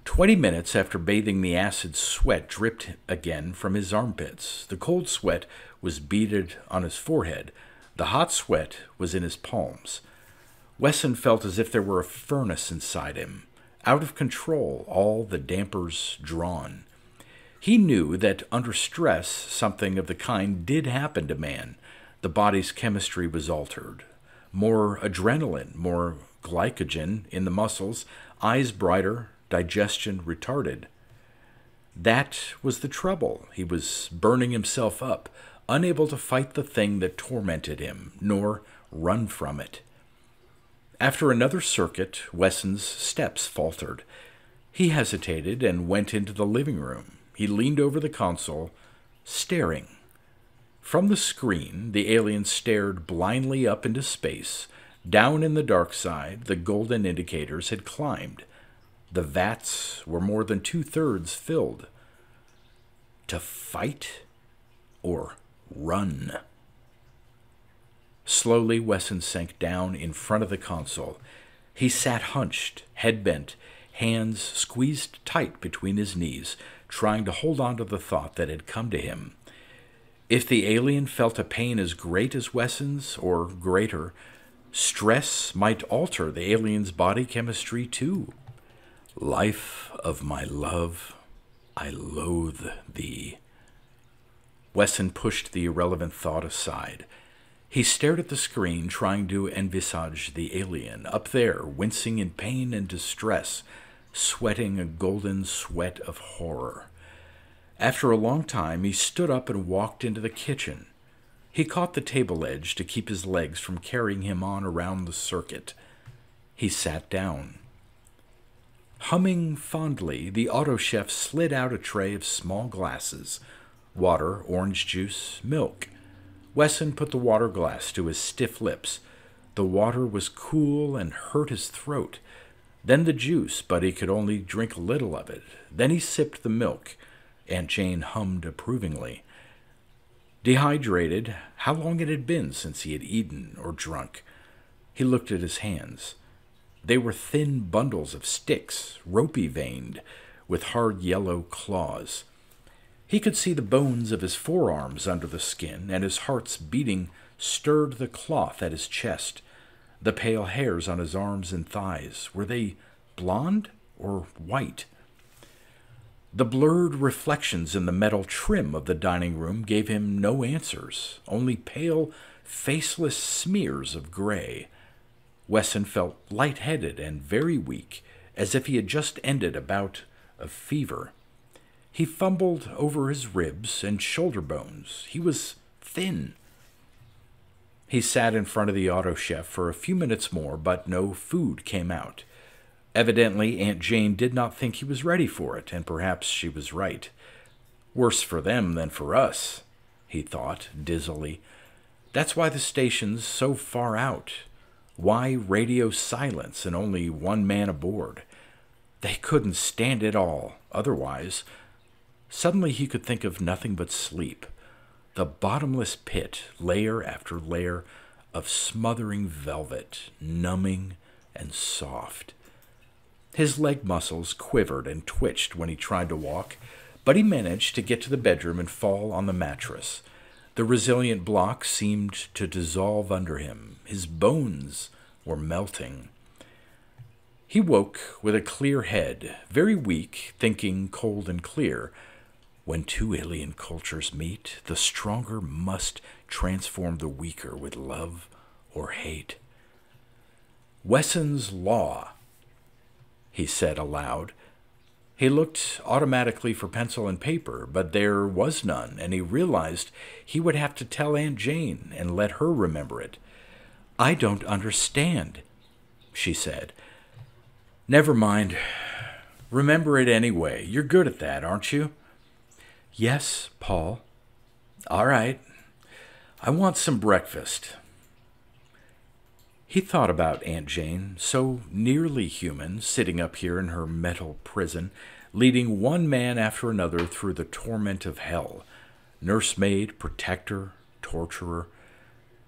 20 minutes after bathing, the acid sweat dripped again from his armpits. The cold sweat was beaded on his forehead. The hot sweat was in his palms. Wesson felt as if there were a furnace inside him, out of control, all the dampers drawn. He knew that under stress, something of the kind did happen to man. The body's chemistry was altered. More adrenaline, more glycogen in the muscles, eyes brighter, digestion retarded. That was the trouble. He was burning himself up, unable to fight the thing that tormented him, nor run from it. After another circuit, Wesson's steps faltered. He hesitated and went into the living room. He leaned over the console, staring. From the screen, the alien stared blindly up into space, Down in the dark side, the golden indicators had climbed. The vats were more than 2/3 filled. To fight or run? Slowly, Wesson sank down in front of the console. He sat hunched, head bent, hands squeezed tight between his knees, trying to hold on to the thought that had come to him. If the alien felt a pain as great as Wesson's, or greater, stress might alter the alien's body chemistry too. Life of my love, I loathe thee. Wesson pushed the irrelevant thought aside. He stared at the screen, trying to envisage the alien, up there, wincing in pain and distress, sweating a golden sweat of horror. After a long time, he stood up and walked into the kitchen. He caught the table edge to keep his legs from carrying him on around the circuit. He sat down. Humming fondly, the auto chef slid out a tray of small glasses: water, orange juice, milk. Wesson put the water glass to his stiff lips. The water was cool and hurt his throat. Then the juice, but he could only drink a little of it. Then he sipped the milk. Aunt Jane hummed approvingly. Dehydrated, how long it had been since he had eaten or drunk. He looked at his hands. They were thin bundles of sticks, ropey-veined, with hard yellow claws. He could see the bones of his forearms under the skin, and his heart's beating stirred the cloth at his chest. The pale hairs on his arms and thighs, were they blonde or white? The blurred reflections in the metal trim of the dining room gave him no answers, only pale, faceless smears of gray. Wesson felt light-headed and very weak, as if he had just ended a bout of fever. He fumbled over his ribs and shoulder bones. He was thin. He sat in front of the auto chef for a few minutes more, but no food came out. Evidently, Aunt Jane did not think he was ready for it, and perhaps she was right. Worse for them than for us, he thought dizzily. That's why the station's so far out. Why radio silence and only one man aboard? They couldn't stand it all otherwise. Suddenly he could think of nothing but sleep. The bottomless pit, layer after layer of smothering velvet, numbing and soft. His leg muscles quivered and twitched when he tried to walk, but he managed to get to the bedroom and fall on the mattress. The resilient block seemed to dissolve under him. His bones were melting. He woke with a clear head, very weak, thinking cold and clear. When two alien cultures meet, the stronger must transform the weaker with love or hate. Wesson's law, he said aloud. He looked automatically for pencil and paper, but there was none, and he realized he would have to tell Aunt Jane and let her remember it. I don't understand, she said. Never mind. Remember it anyway. You're good at that, aren't you? Yes, Paul. All right. I want some breakfast. He thought about Aunt Jane, so nearly human, sitting up here in her metal prison, leading one man after another through the torment of hell. Nursemaid, protector, torturer.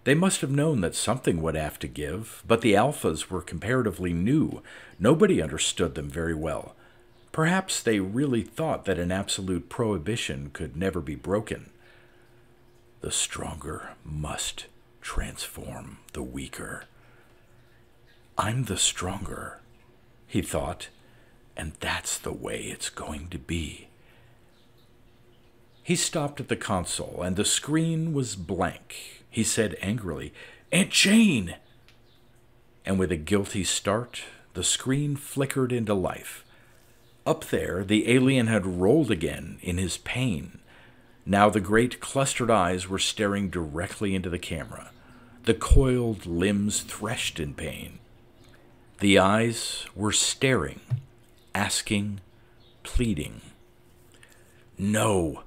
They must have known that something would have to give, but the Alphas were comparatively new. Nobody understood them very well. Perhaps they really thought that an absolute prohibition could never be broken. The stronger must transform the weaker. I'm the stronger, he thought, and that's the way it's going to be. He stopped at the console, and the screen was blank. He said angrily, Aunt Jane! And with a guilty start, the screen flickered into life. Up there, the alien had rolled again in his pain. Now the great clustered eyes were staring directly into the camera. The coiled limbs threshed in pain. The eyes were staring, asking, pleading. No,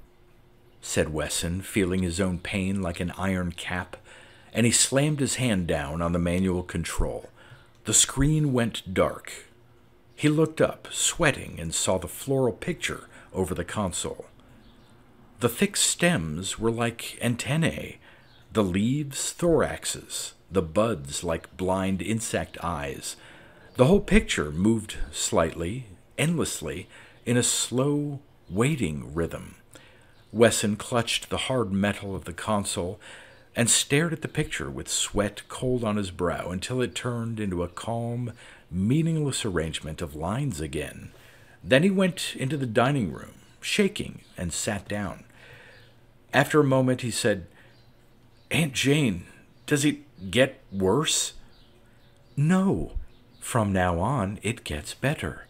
said Wesson, feeling his own pain like an iron cap, and he slammed his hand down on the manual control. The screen went dark. He looked up, sweating, and saw the floral picture over the console. The thick stems were like antennae, the leaves thoraxes, the buds like blind insect eyes. The whole picture moved slightly, endlessly, in a slow, waiting rhythm. Wesson clutched the hard metal of the console and stared at the picture with sweat cold on his brow until it turned into a calm, meaningless arrangement of lines again. Then he went into the dining room, shaking, and sat down. After a moment he said, "Aunt Jane, does it get worse?" "No. From now on, it gets better."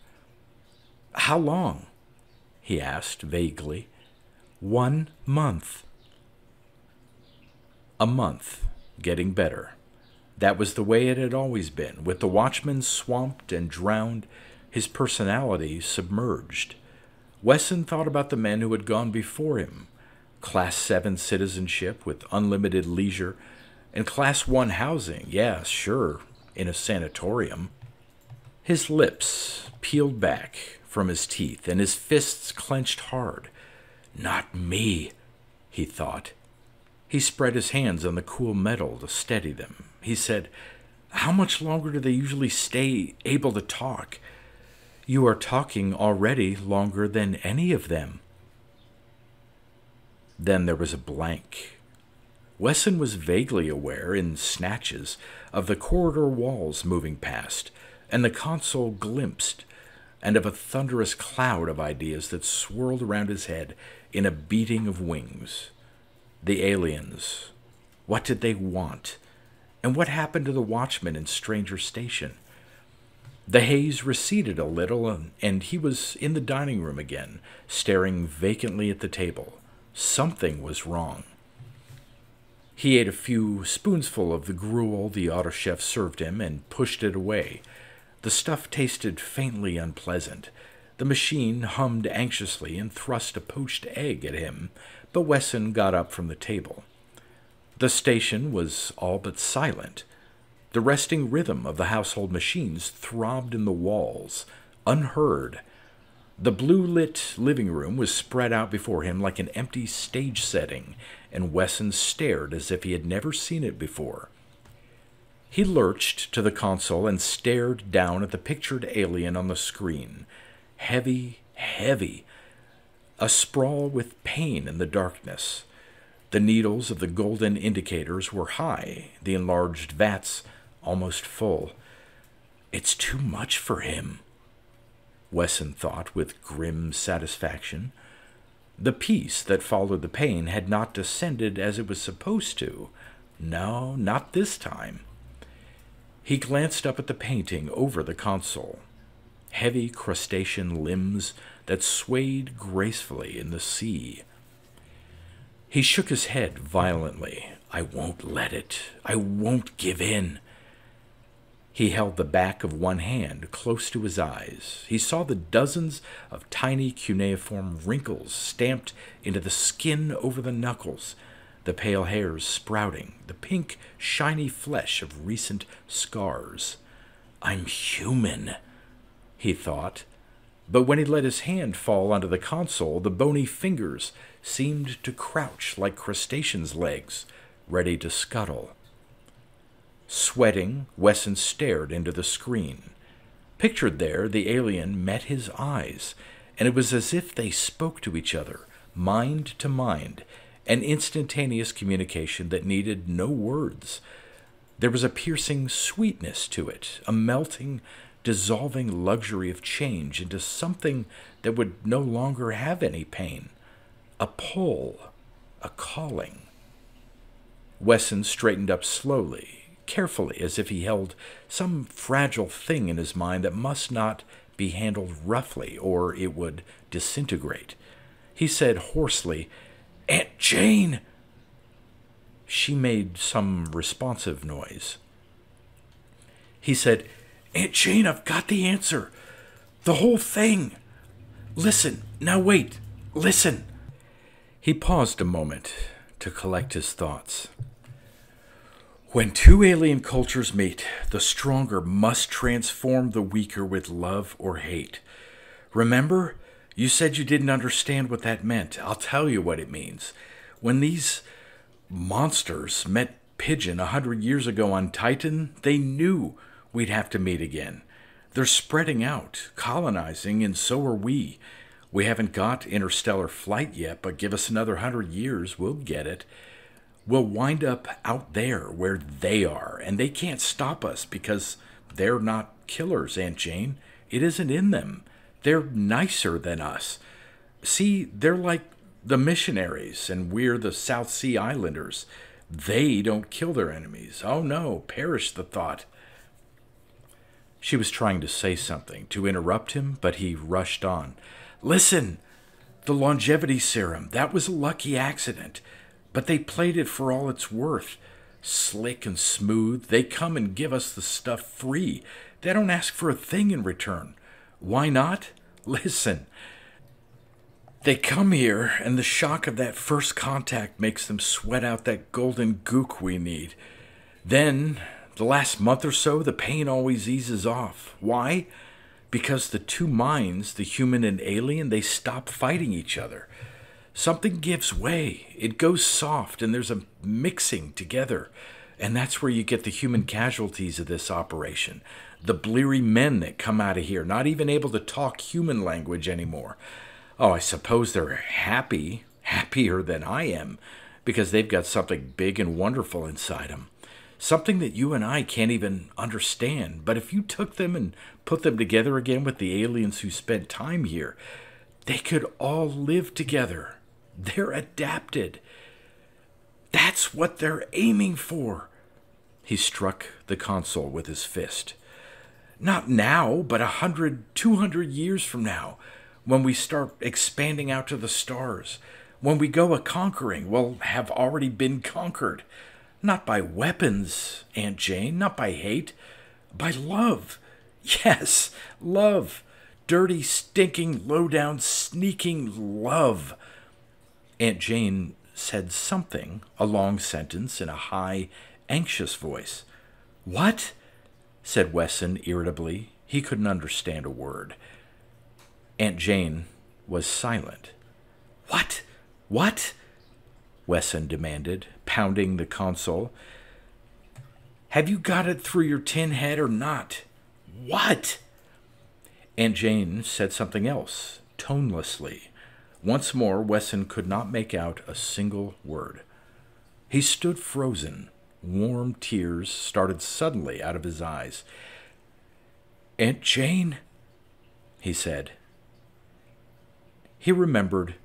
"How long?" he asked vaguely. 1 month. A month, getting better. That was the way it had always been, with the watchman swamped and drowned, his personality submerged. Wesson thought about the men who had gone before him. Class 7 citizenship with unlimited leisure, and Class 1 housing, yeah, sure, in a sanatorium. His lips peeled back from his teeth, and his fists clenched hard. "Not me," he thought. He spread his hands on the cool metal to steady them. He said, "How much longer do they usually stay able to talk?" "You are talking already longer than any of them." Then there was a blank. Wesson was vaguely aware, in snatches, of the corridor walls moving past, and the console glimpsed, and of a thunderous cloud of ideas that swirled around his head in a beating of wings. The aliens. What did they want? And what happened to the watchman in Stranger Station? The haze receded a little, and he was in the dining room again, staring vacantly at the table. Something was wrong. He ate a few spoonsful of the gruel the autochef served him and pushed it away. The stuff tasted faintly unpleasant. The machine hummed anxiously and thrust a poached egg at him, but Wesson got up from the table. The station was all but silent. The resting rhythm of the household machines throbbed in the walls, unheard. The blue-lit living room was spread out before him like an empty stage setting, and Wesson stared as if he had never seen it before. He lurched to the console and stared down at the pictured alien on the screen. Heavy, heavy, a sprawl with pain in the darkness. The needles of the golden indicators were high, the enlarged vats almost full. "It's too much for him," Wesson thought with grim satisfaction. The peace that followed the pain had not descended as it was supposed to. No, not this time. He glanced up at the painting over the console. Heavy crustacean limbs that swayed gracefully in the sea. He shook his head violently. "I won't let it. I won't give in." He held the back of one hand close to his eyes. He saw the dozens of tiny cuneiform wrinkles stamped into the skin over the knuckles, the pale hairs sprouting, the pink, shiny flesh of recent scars. "I'm human," he thought. But when he let his hand fall onto the console, the bony fingers seemed to crouch like crustaceans' legs, ready to scuttle. Sweating, Wesson stared into the screen. Pictured there, the alien met his eyes, and it was as if they spoke to each other, mind to mind, an instantaneous communication that needed no words. There was a piercing sweetness to it, a melting, dissolving luxury of change into something that would no longer have any pain. A pull, a calling. Wesson straightened up slowly, carefully, as if he held some fragile thing in his mind that must not be handled roughly, or it would disintegrate. He said hoarsely, "Aunt Jane!" She made some responsive noise. He said, "Aunt Jane, I've got the answer. The whole thing. Listen. Now wait. Listen." He paused a moment to collect his thoughts. When two alien cultures meet, the stronger must transform the weaker with love or hate. Remember? You said you didn't understand what that meant. I'll tell you what it means. When these monsters met Pigeon 100 years ago on Titan, they knew we'd have to meet again. They're spreading out, colonizing, and so are we. We haven't got interstellar flight yet, but give us another 100 years, we'll get it. We'll wind up out there where they are, and they can't stop us because they're not killers, Aunt Jane. It isn't in them. They're nicer than us. See, they're like the missionaries, and we're the South Sea Islanders. They don't kill their enemies. Oh no, perish the thought. She was trying to say something, to interrupt him, but he rushed on. Listen, the longevity serum, that was a lucky accident. But they played it for all it's worth. Slick and smooth, they come and give us the stuff free. They don't ask for a thing in return. Why not? Listen. They come here, and the shock of that first contact makes them sweat out that golden gook we need. Then, the last month or so, the pain always eases off. Why? Because the two minds, the human and alien, they stop fighting each other. Something gives way. It goes soft, and there's a mixing together. And that's where you get the human casualties of this operation. The bleary men that come out of here, not even able to talk human language anymore. Oh, I suppose they're happy, happier than I am, because they've got something big and wonderful inside them. Something that you and I can't even understand. But if you took them and put them together again with the aliens who spent time here, they could all live together. They're adapted. That's what they're aiming for. He struck the console with his fist. Not now, but 100, 200 years from now, when we start expanding out to the stars. When we go a-conquering, we'll have already been conquered. Not by weapons, Aunt Jane, not by hate, by love. Yes, love. Dirty, stinking, low-down, sneaking love. Aunt Jane said something, a long sentence, in a high, anxious voice. What? Said Wesson irritably. He couldn't understand a word. Aunt Jane was silent. What? What? Wesson demanded, pounding the console. Have you got it through your tin head or not? What? Aunt Jane said something else, tonelessly. Once more, Wesson could not make out a single word. He stood frozen. Warm tears started suddenly out of his eyes. Aunt Jane, he said. He remembered,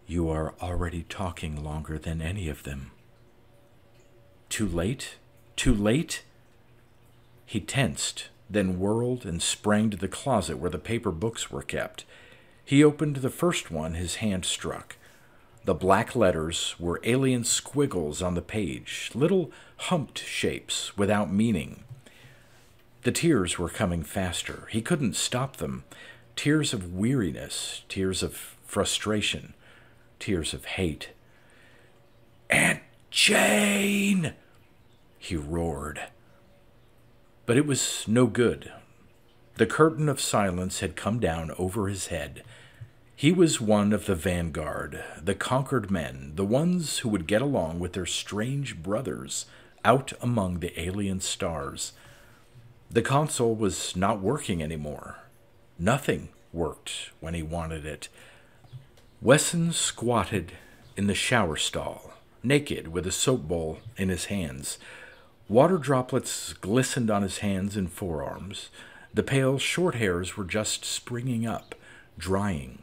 you are already talking longer than any of them. Too late? Too late? He tensed, then whirled and sprang to the closet where the paper books were kept. He opened the first one his hand struck. The black letters were alien squiggles on the page, little humped shapes without meaning. The tears were coming faster. He couldn't stop them. Tears of weariness, tears of frustration, tears of hate. Aunt Jane! He roared. But it was no good. The curtain of silence had come down over his head. He was one of the vanguard, the conquered men, the ones who would get along with their strange brothers out among the alien stars. The console was not working anymore. Nothing worked when he wanted it. Wesson squatted in the shower stall, naked with a soap bowl in his hands. Water droplets glistened on his hands and forearms. The pale, short hairs were just springing up, drying.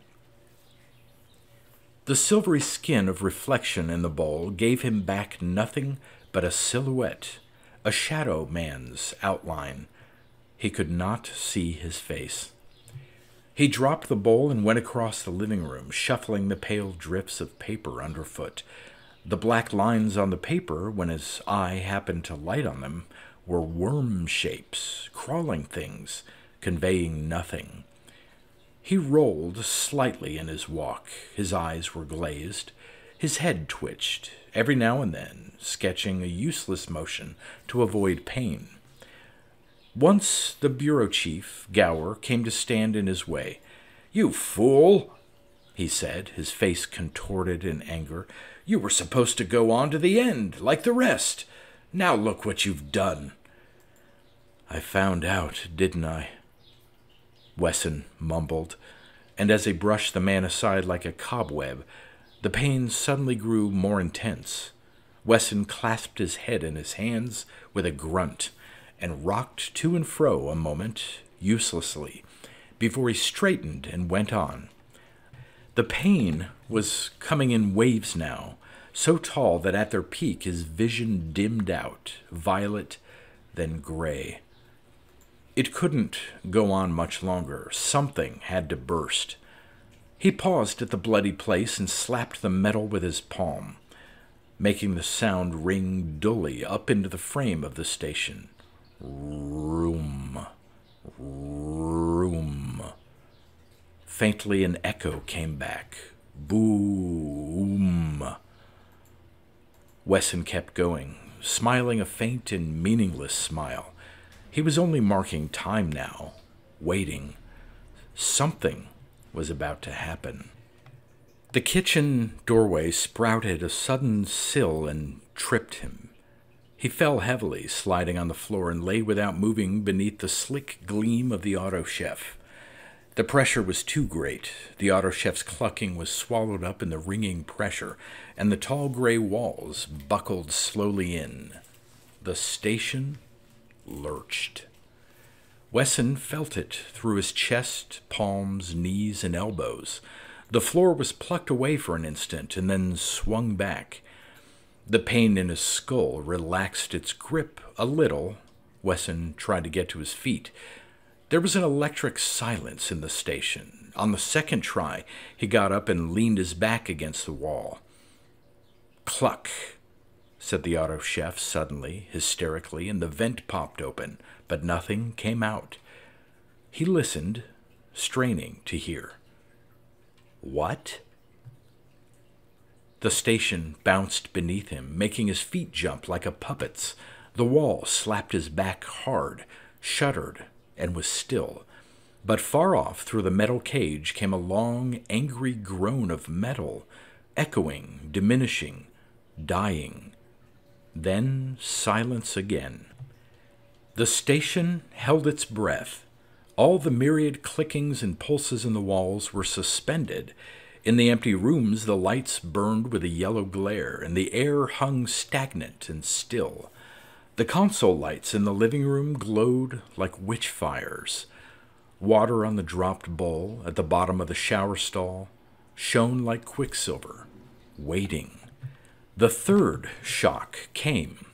The silvery skin of reflection in the bowl gave him back nothing but a silhouette, a shadow man's outline. He could not see his face. He dropped the bowl and went across the living room, shuffling the pale drifts of paper underfoot. The black lines on the paper, when his eye happened to light on them, were worm shapes, crawling things, conveying nothing. He rolled slightly in his walk. His eyes were glazed. His head twitched, every now and then, sketching a useless motion to avoid pain. Once the bureau chief, Gower, came to stand in his way. "You fool!" he said, his face contorted in anger. "You were supposed to go on to the end, like the rest. Now look what you've done." "I found out, didn't I?" Wesson mumbled, and as he brushed the man aside like a cobweb, the pain suddenly grew more intense. Wesson clasped his head in his hands with a grunt and rocked to and fro a moment, uselessly, before he straightened and went on. The pain was coming in waves now, so tall that at their peak his vision dimmed out, violet, then gray. It couldn't go on much longer. Something had to burst. He paused at the bloody place and slapped the metal with his palm, making the sound ring dully up into the frame of the station. Room. Room. Faintly an echo came back. Boom. Wesson kept going, smiling a faint and meaningless smile. He was only marking time now, waiting. Something was about to happen. The kitchen doorway sprouted a sudden sill and tripped him. He fell heavily, sliding on the floor, and lay without moving beneath the slick gleam of the auto chef. The pressure was too great. The auto chef's clucking was swallowed up in the ringing pressure, and the tall gray walls buckled slowly in. The station lurched. Wesson felt it through his chest, palms, knees, and elbows. The floor was plucked away for an instant and then swung back. The pain in his skull relaxed its grip a little. Wesson tried to get to his feet. There was an electric silence in the station. On the second try, he got up and leaned his back against the wall. "Cluck," said the auto chef suddenly, hysterically, and the vent popped open, but nothing came out. He listened, straining to hear. What? The station bounced beneath him, making his feet jump like a puppet's. The wall slapped his back hard, shuddered, and was still. But far off through the metal cage came a long, angry groan of metal, echoing, diminishing, dying. Then silence again. The station held its breath. All the myriad clickings and pulses in the walls were suspended. In the empty rooms, the lights burned with a yellow glare, and the air hung stagnant and still. The console lights in the living room glowed like witch fires. Water on the dropped bowl at the bottom of the shower stall shone like quicksilver, waiting. The third shock came.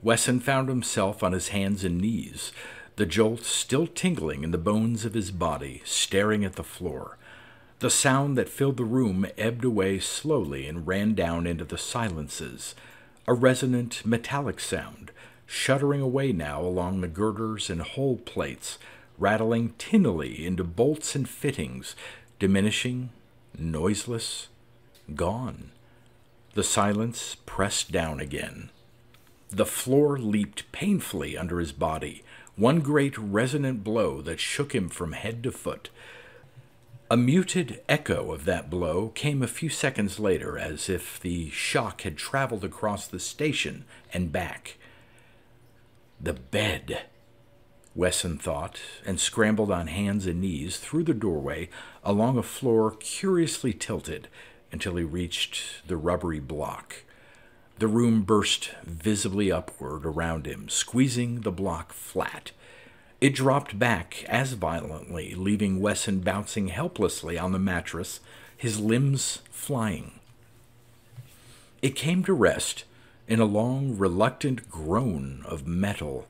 Wesson found himself on his hands and knees, the jolt still tingling in the bones of his body, staring at the floor. The sound that filled the room ebbed away slowly and ran down into the silences, a resonant metallic sound, shuddering away now along the girders and hull plates, rattling tinnily into bolts and fittings, diminishing, noiseless, gone. The silence pressed down again. The floor leaped painfully under his body, one great resonant blow that shook him from head to foot. A muted echo of that blow came a few seconds later, as if the shock had traveled across the station and back. The bed, Wesson thought, and scrambled on hands and knees through the doorway along a floor curiously tilted until he reached the rubbery block. The room burst visibly upward around him, squeezing the block flat. It dropped back as violently, leaving Wesson bouncing helplessly on the mattress, his limbs flying. It came to rest in a long, reluctant groan of metal.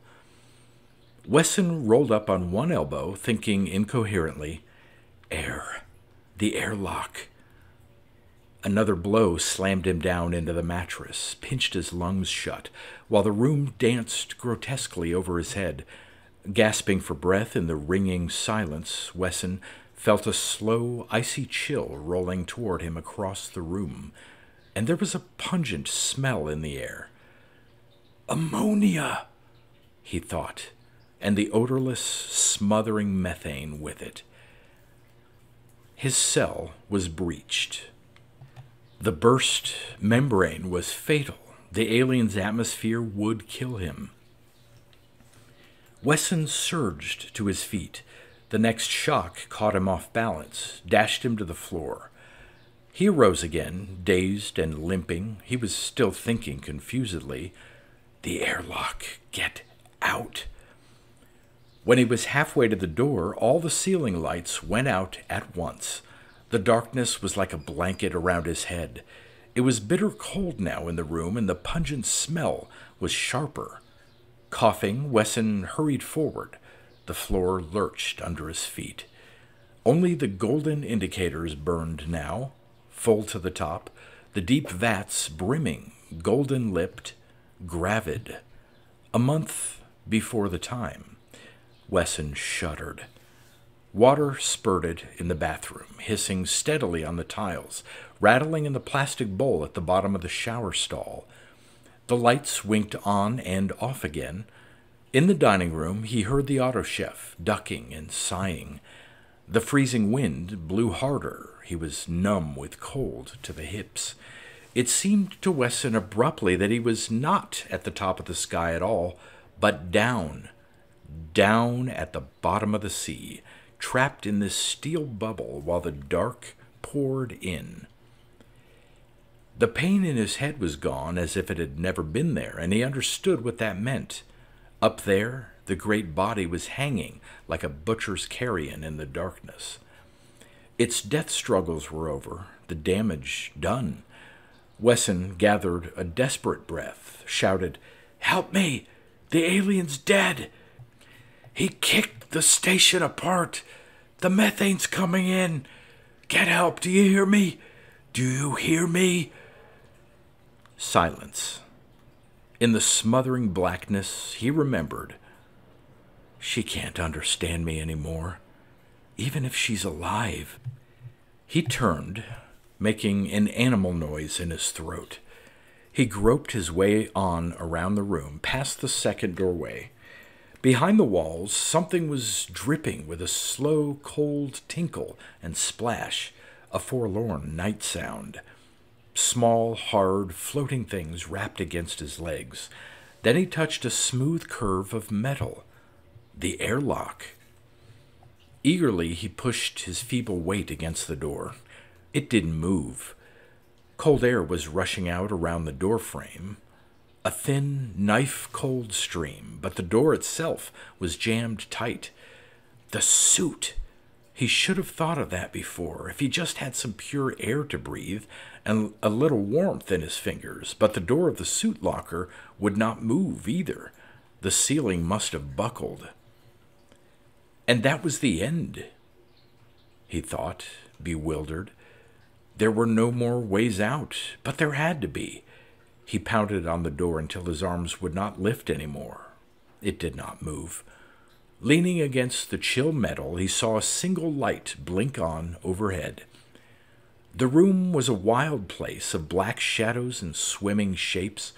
Wesson rolled up on one elbow, thinking incoherently, "Air, the airlock." Another blow slammed him down into the mattress, pinched his lungs shut, while the room danced grotesquely over his head. Gasping for breath in the ringing silence, Wesson felt a slow, icy chill rolling toward him across the room. and there was a pungent smell in the air. Ammonia, he thought, and the odorless, smothering methane with it. His cell was breached. The burst membrane was fatal. The alien's atmosphere would kill him. Wesson surged to his feet. The next shock caught him off balance, dashed him to the floor. He arose again, dazed and limping. He was still thinking confusedly, "The airlock, get out." When he was halfway to the door, all the ceiling lights went out at once. The darkness was like a blanket around his head. It was bitter cold now in the room, and the pungent smell was sharper. Coughing, Wesson hurried forward. The floor lurched under his feet. Only the golden indicators burned now, full to the top, the deep vats brimming, golden-lipped, gravid. A month before the time. Wesson shuddered. Water spurted in the bathroom, hissing steadily on the tiles, rattling in the plastic bowl at the bottom of the shower stall. The lights winked on and off again. In the dining room, he heard the auto chef ducking and sighing. The freezing wind blew harder. He was numb with cold to the hips. It seemed to Wesson abruptly that he was not at the top of the sky at all, but down at the bottom of the sea, trapped in this steel bubble while the dark poured in. The pain in his head was gone as if it had never been there, and he understood what that meant. Up there, the great body was hanging like a butcher's carrion in the darkness. Its death struggles were over, the damage done. Wesson gathered a desperate breath, shouted, "Help me! The alien's dead! He kicked the station apart! The methane's coming in! Get help! Do you hear me? Do you hear me?" Silence. In the smothering blackness, he remembered. She can't understand me anymore, even if she's alive. He turned, making an animal noise in his throat. He groped his way on around the room, past the second doorway. Behind the walls, something was dripping with a slow, cold tinkle and splash, a forlorn night sound. Small, hard, floating things rapped against his legs. Then he touched a smooth curve of metal. The airlock. Eagerly, he pushed his feeble weight against the door. It didn't move. Cold air was rushing out around the door frame. A thin, knife-cold stream, but the door itself was jammed tight. The suit! He should have thought of that before, if he just had some pure air to breathe and a little warmth in his fingers, but the door of the suit locker would not move either. The ceiling must have buckled. And that was the end, he thought, bewildered. There were no more ways out, but there had to be. He pounded on the door until his arms would not lift any more. It did not move. Leaning against the chill metal, he saw a single light blink on overhead. The room was a wild place of black shadows and swimming shapes,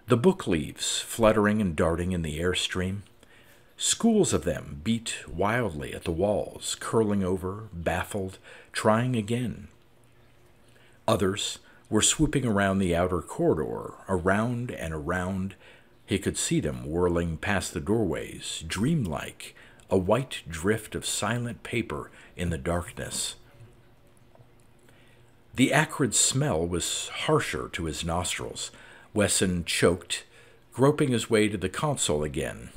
the book leaves fluttering and darting in the airstream. Schools of them beat wildly at the walls, curling over, baffled, trying again. Others were swooping around the outer corridor, around and around. He could see them whirling past the doorways, dreamlike, a white drift of silent paper in the darkness. The acrid smell was harsher to his nostrils. Wesson choked, groping his way to the console again.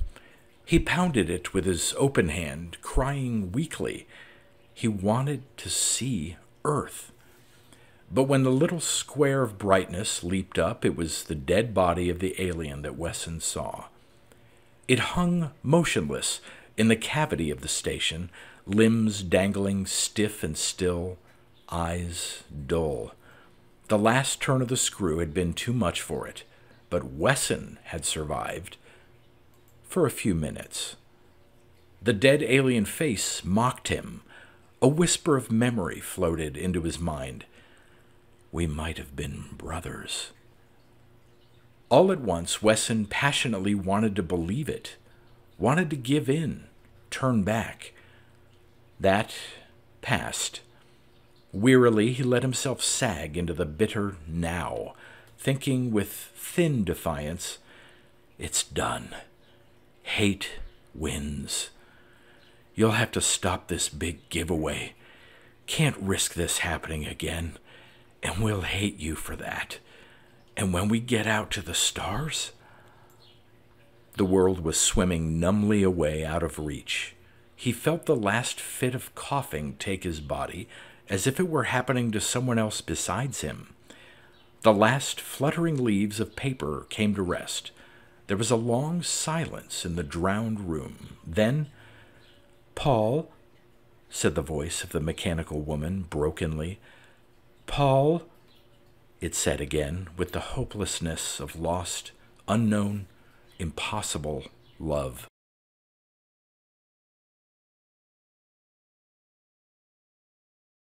He pounded it with his open hand, crying weakly. He wanted to see Earth. But when the little square of brightness leaped up, it was the dead body of the alien that Wesson saw. It hung motionless in the cavity of the station, limbs dangling stiff and still, eyes dull. The last turn of the screw had been too much for it, but Wesson had survived. For a few minutes. The dead alien face mocked him. A whisper of memory floated into his mind. We might have been brothers. All at once, Wesson passionately wanted to believe it, wanted to give in, turn back. That passed. Wearily, he let himself sag into the bitter now, thinking with thin defiance, "It's done. Hate wins. You'll have to stop this big giveaway. Can't risk this happening again, and we'll hate you for that. And when we get out to the stars..." The world was swimming numbly away out of reach. He felt the last fit of coughing take his body, as if it were happening to someone else besides him. The last fluttering leaves of paper came to rest. There was a long silence in the drowned room. Then, "Paul," said the voice of the mechanical woman brokenly. "Paul," it said again, with the hopelessness of lost, unknown, impossible love.